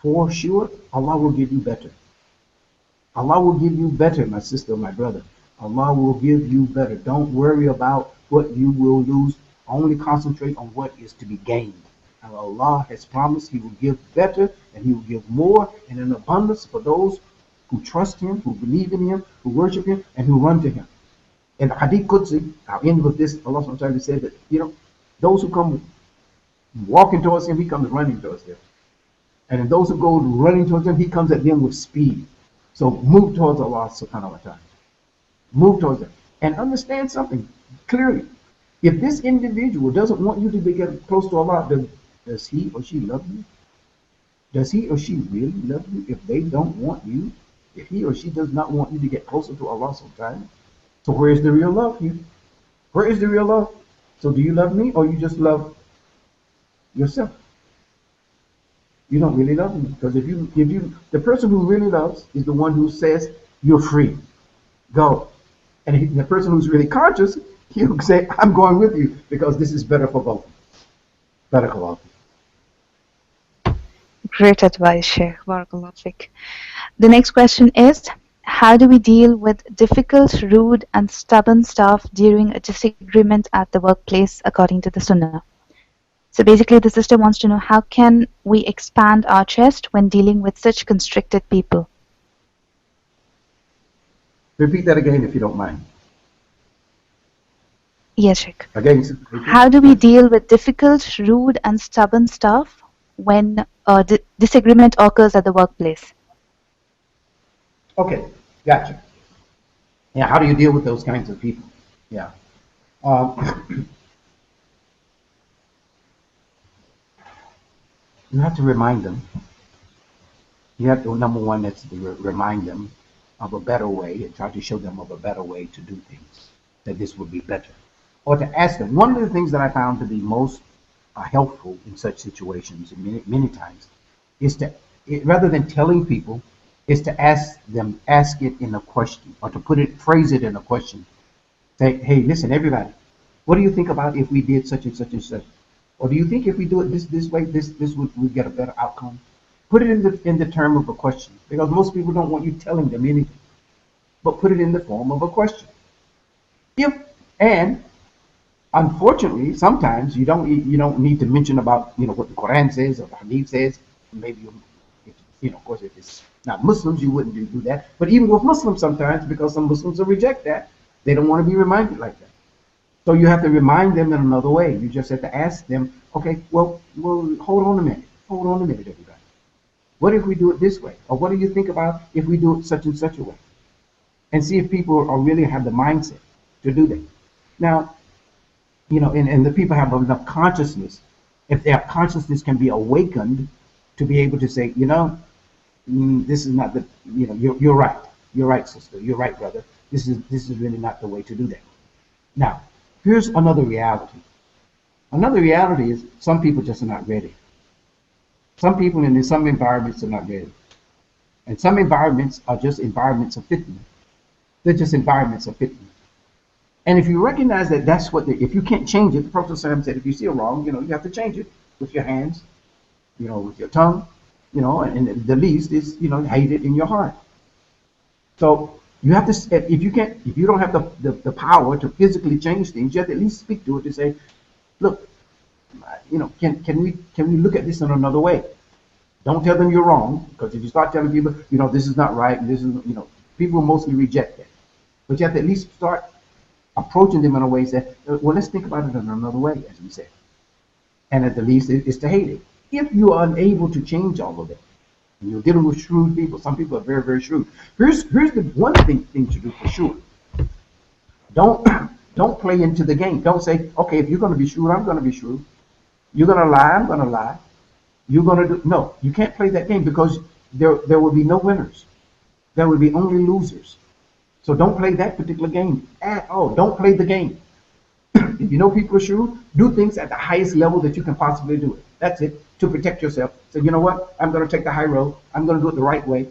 Allah will give you better. Allah will give you better, my sister, my brother. Allah will give you better. Don't worry about what you will lose. Only concentrate on what is to be gained. And Allah has promised He will give better and He will give more and in abundance for those who trust Him, who believe in Him, who worship Him, and who run to Him. In the Hadith Qudsi, I'll end with this. Allah sometimes said that, those who come walking towards Him, He comes running towards them. And those who go running towards Him, He comes at them with speed. So move towards Allah subhanahu wa ta'ala. Move towards Him. And understand something clearly. If this individual doesn't want you to get close to Allah, does he or she love you? Does he or she really love you? If they don't want you, if he or she does not want you to get closer to Allah sometimes, so where is the real love here? Where is the real love? So do you love me or you just love yourself? You don't really love me, because if you the person who really loves is the one who says you're free, go. And the person who's really conscious, he'll say, I'm going with you because this is better for both. Barakallah. Great advice, Sheikh. Barakallah fiqh. The next question is, how do we deal with difficult, rude, and stubborn staff during a disagreement at the workplace according to the Sunnah? So basically, the sister wants to know, how can we expand our chest when dealing with such constricted people? Repeat that again if you don't mind. Yes, Sheikh. Again. How do we deal with difficult, rude, and stubborn staff when a disagreement occurs at the workplace? Okay, gotcha. Yeah, how do you deal with those kinds of people? Yeah. You have to remind them. You have to, number one, that's to remind them of a better way and try to show them of a better way to do things, that this would be better. Or to ask them. One of the things that I found to be most helpful in such situations, many times, is to, rather than telling people, is to ask it in a question, or to phrase it in a question. Say, hey, listen, everybody, what do you think about if we did such and such and such? Or do you think if we do it this way, this would get a better outcome? Put it in the term of a question, because most people don't want you telling them anything, but put it in the form of a question. And unfortunately, sometimes you don't need to mention about what the Quran says or the Hadith says. Maybe of course, if it's not Muslims, you wouldn't do that. But even with Muslims, sometimes, because some Muslims will reject that, they don't want to be reminded like that. So you have to remind them in another way. You just have to ask them, okay, well, hold on a minute. Hold on a minute, everybody. What if we do it this way? Or what do you think about if we do it such and such a way? And see if people really have the mindset to do that. Now, and the people have enough consciousness, if their consciousness can be awakened to be able to say, this is not you're right. You're right, sister. You're right, brother. This is really not the way to do that. Now, here's another reality. Another reality is some people just are not ready. Some people in some environments are not ready. And some environments are just environments of fitna. They're just environments of fitna. And if you recognize that that's if you can't change it, the Prophet ﷺ said, if you see a wrong, you have to change it with your hands, with your tongue, and the least is, hate it in your heart. So you have to, if you don't have the power to physically change things, you have to at least speak to it to say, look, can we look at this in another way? Don't tell them you're wrong, because if you start telling people, this is not right, and this is, people mostly reject that. But you have to at least start approaching them in a way that, well, let's think about it in another way, as we said. And at the least, it's to hate it. If you are unable to change all of that, and you're dealing with shrewd people, some people are very, very shrewd. Here's the one thing to do for sure. Don't play into the game. Don't say, okay, if you're going to be shrewd, I'm going to be shrewd. You're going to lie, I'm going to lie. You're going to do, no, you can't play that game, because there will be no winners. There will be only losers. So don't play that particular game at all. Don't play the game. If you know people are shrewd, do things at the highest level that you can possibly do it. That's it, to protect yourself. So you know what? I'm going to take the high road. I'm going to do it the right way,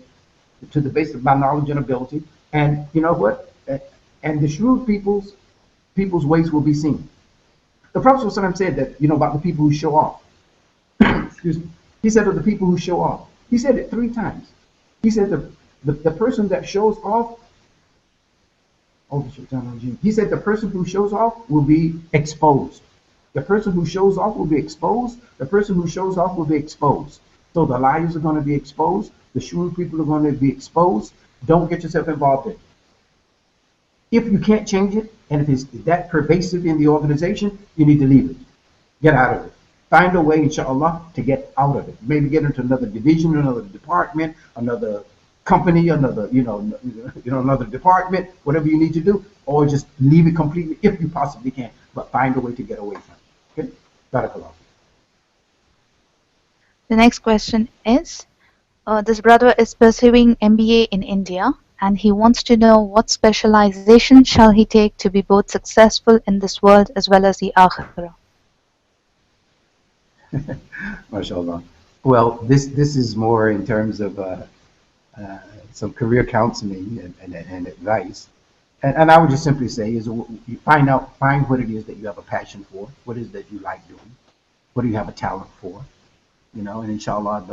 to the base of my knowledge and ability. And you know what? And the shrewd people's ways will be seen. The Prophet ﷺ said that, about the people who show off. Excuse me. He said of the people who show off. He said it 3 times. He said the person that shows off He said the person who shows off will be exposed. The person who shows off will be exposed. The person who shows off will be exposed. So the liars are going to be exposed. The shrewd people are going to be exposed. Don't get yourself involved in it. If you can't change it, and if it's that pervasive in the organization, you need to leave it. Get out of it. Find a way, inshaAllah, to get out of it. Maybe get into another division, another department, another company, another, another department, whatever you need to do, or just leave it completely if you possibly can. But find a way to get away from it. Okay? Barakallah. The next question is, this brother is pursuing MBA in India and he wants to know what specialization shall he take to be both successful in this world as well as the akhira. MashaAllah. Well, this is more in terms of some career counseling and advice. And I would just simply say is you find what it is that you have a passion for, what it is that you like doing, what do you have a talent for, and inshallah,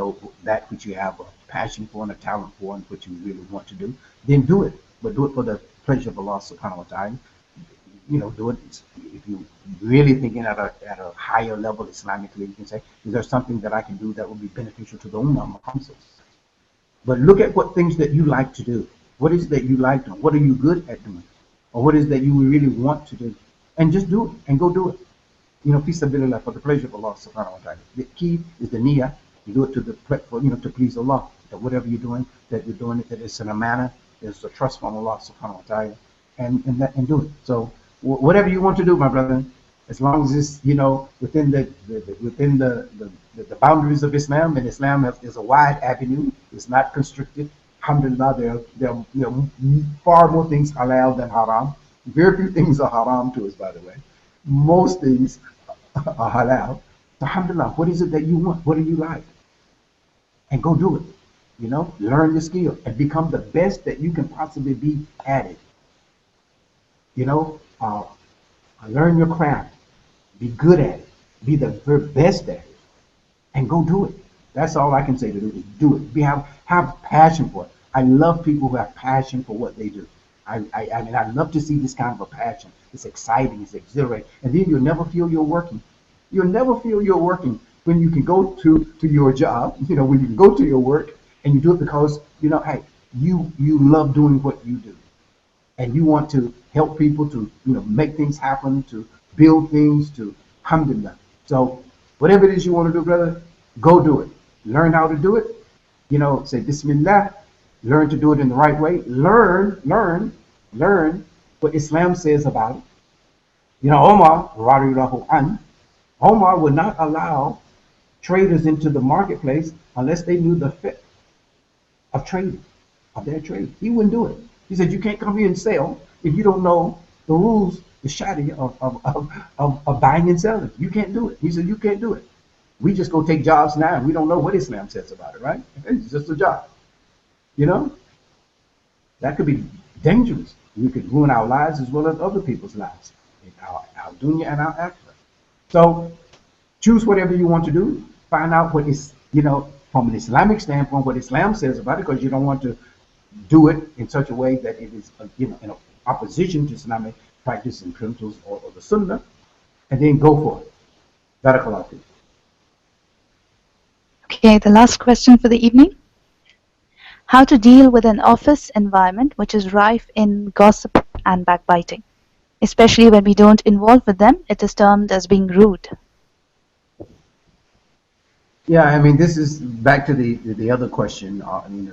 that which you have a passion for and a talent for and what you really want to do, then do it. But do it for the pleasure of Allah subhanahu wa ta'ala. Do it if you really thinking at a higher level Islamically, you can say, is there something that I can do that will be beneficial to the ummah? But look at what things that you like to do. What is that you like doing? What are you good at doing? Or what is that you really want to do? And just do it and go do it. Fi sabilillah, for the pleasure of Allah subhanahu wa ta'ala. The key is the niyyah. You do it to please Allah. That whatever you're doing it, that it's in a manner, there's a trust from Allah subhanahu wa ta'ala, and do it. So whatever you want to do, my brother, as long as it's within the boundaries of Islam, and Islam is a wide avenue. It's not constricted. Alhamdulillah, there are far more things halal than haram. Very few things are haram to us, by the way. Most things are halal. Alhamdulillah, what is it that you want? What do you like? And go do it. Learn the skill and become the best that you can possibly be at it. Learn your craft. Be good at it. Be the very best at it. And go do it. That's all I can say to do is do it. Have passion for it. I love people who have passion for what they do. I mean, I love to see this kind of a passion. It's exciting, it's exhilarating. And then you'll never feel you're working. You'll never feel you're working when you can go to your job, when you can go to your work and you do it because, hey, you love doing what you do. And you want to help people to, make things happen, to build things, to alhamdulillah. So whatever it is you want to do, brother, go do it. Learn how to do it. Say Bismillah. Learn to do it in the right way. Learn what Islam says about it. Omar, radiallahu an, Omar would not allow traders into the marketplace unless they knew the fit of trading, of their trade. He wouldn't do it. He said, you can't come here and sell if you don't know the rules, the shadi of buying and selling. You can't do it. He said, you can't do it. We just go take jobs now and we don't know what Islam says about it, right? It's just a job. That could be dangerous. We could ruin our lives as well as other people's lives, our dunya and our akhira. So choose whatever you want to do. Find out what is, from an Islamic standpoint, what Islam says about it, because you don't want to do it in such a way that it is, in opposition to Islamic practice and principles or the Sunnah, and then go for it. Barakallahu fiik. Okay, the last question for the evening. How to deal with an office environment which is rife in gossip and backbiting. Especially when we don't involve with them, it is termed as being rude. Yeah, I mean, this is back to the other question.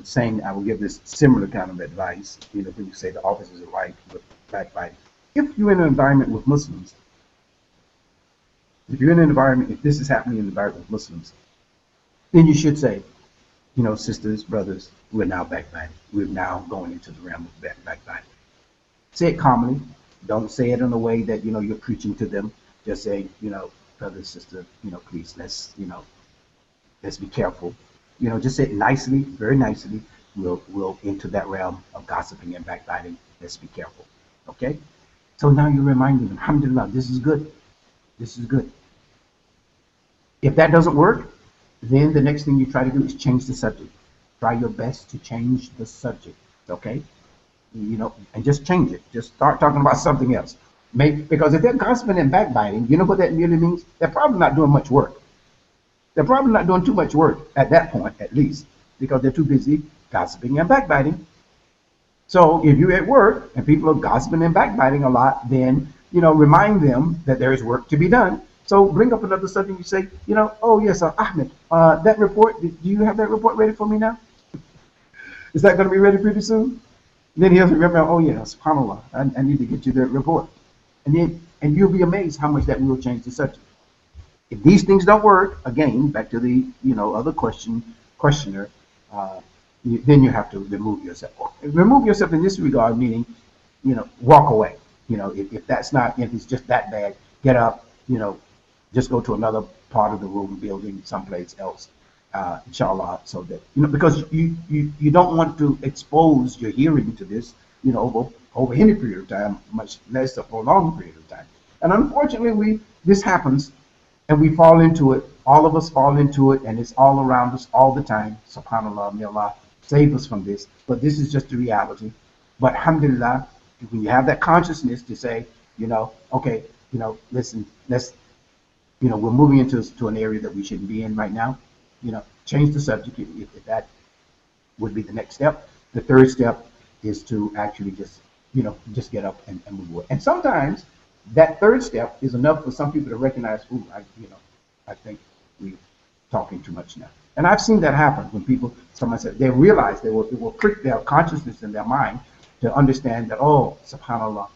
Saying I will give this similar kind of advice. When you say the office is rife with backbiting. If you're in an environment with Muslims, if this is happening in an environment with Muslims, then you should say, sisters, brothers, we're now backbiting. We're now going into the realm of backbiting. Say it calmly. Don't say it in a way that, you're preaching to them. Just say, brother, sister, please, let's be careful. Just say it nicely, very nicely. We'll into that realm of gossiping and backbiting. Let's be careful. Okay? So now you're reminding them, alhamdulillah, this is good. This is good. If that doesn't work, then the next thing you try to do is change the subject. Try your best to change the subject. Okay? and just change it. Just start talking about something else. Because if they're gossiping and backbiting, you know what that really means? They're probably not doing much work. They're probably not doing too much work at that point, at least, because they're too busy gossiping and backbiting. So if you're at work and people are gossiping and backbiting a lot, then, remind them that there is work to be done. So bring up another subject. You say, oh yes, Ahmed, that report, do you have that report ready for me now? Is that going to be ready pretty soon? Then he'll remember, oh yeah, subhanAllah, I need to get you that report. And you'll be amazed how much that will change the subject. If these things don't work, again, back to the, other questioner, then you have to remove yourself. Remove yourself in this regard, meaning, walk away. If that's not, if it's just that bad, get up, just go to another part of the room, building, someplace else, inshallah, so that, because you don't want to expose your hearing to this, over any period of time, much less a prolonged period of time. And unfortunately, this happens, and we fall into it. All of us fall into it, and it's all around us all the time. SubhanAllah, may Allah save us from this. But this is just the reality. But alhamdulillah, when you have that consciousness to say, okay, listen, let's, we're moving into an area that we shouldn't be in right now. Change the subject if that would be the next step. The third step is to actually just get up and move away. And sometimes that third step is enough for some people to recognize, I think we're talking too much now. And I've seen that happen when someone said, they realize it will prick their consciousness in their mind to understand that, oh, subhanAllah,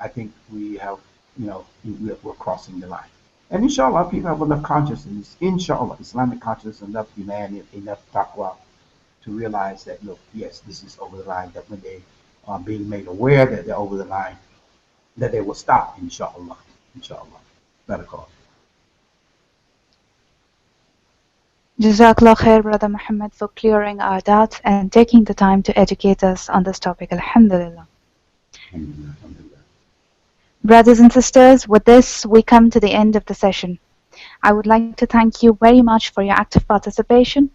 I think we have, we're crossing the line. And inshallah, people have enough consciousness, inshallah, Islamic consciousness, enough iman, enough taqwa to realize that, look, yes, this is over the line, that when they are being made aware that they're over the line, that they will stop, inshallah. Inshallah. Barakallah. Jazakallah khair, Brother Muhammad, for clearing our doubts and taking the time to educate us on this topic. Alhamdulillah. Alhamdulillah. Alhamdulillah. Brothers and sisters, with this, we come to the end of the session. I would like to thank you very much for your active participation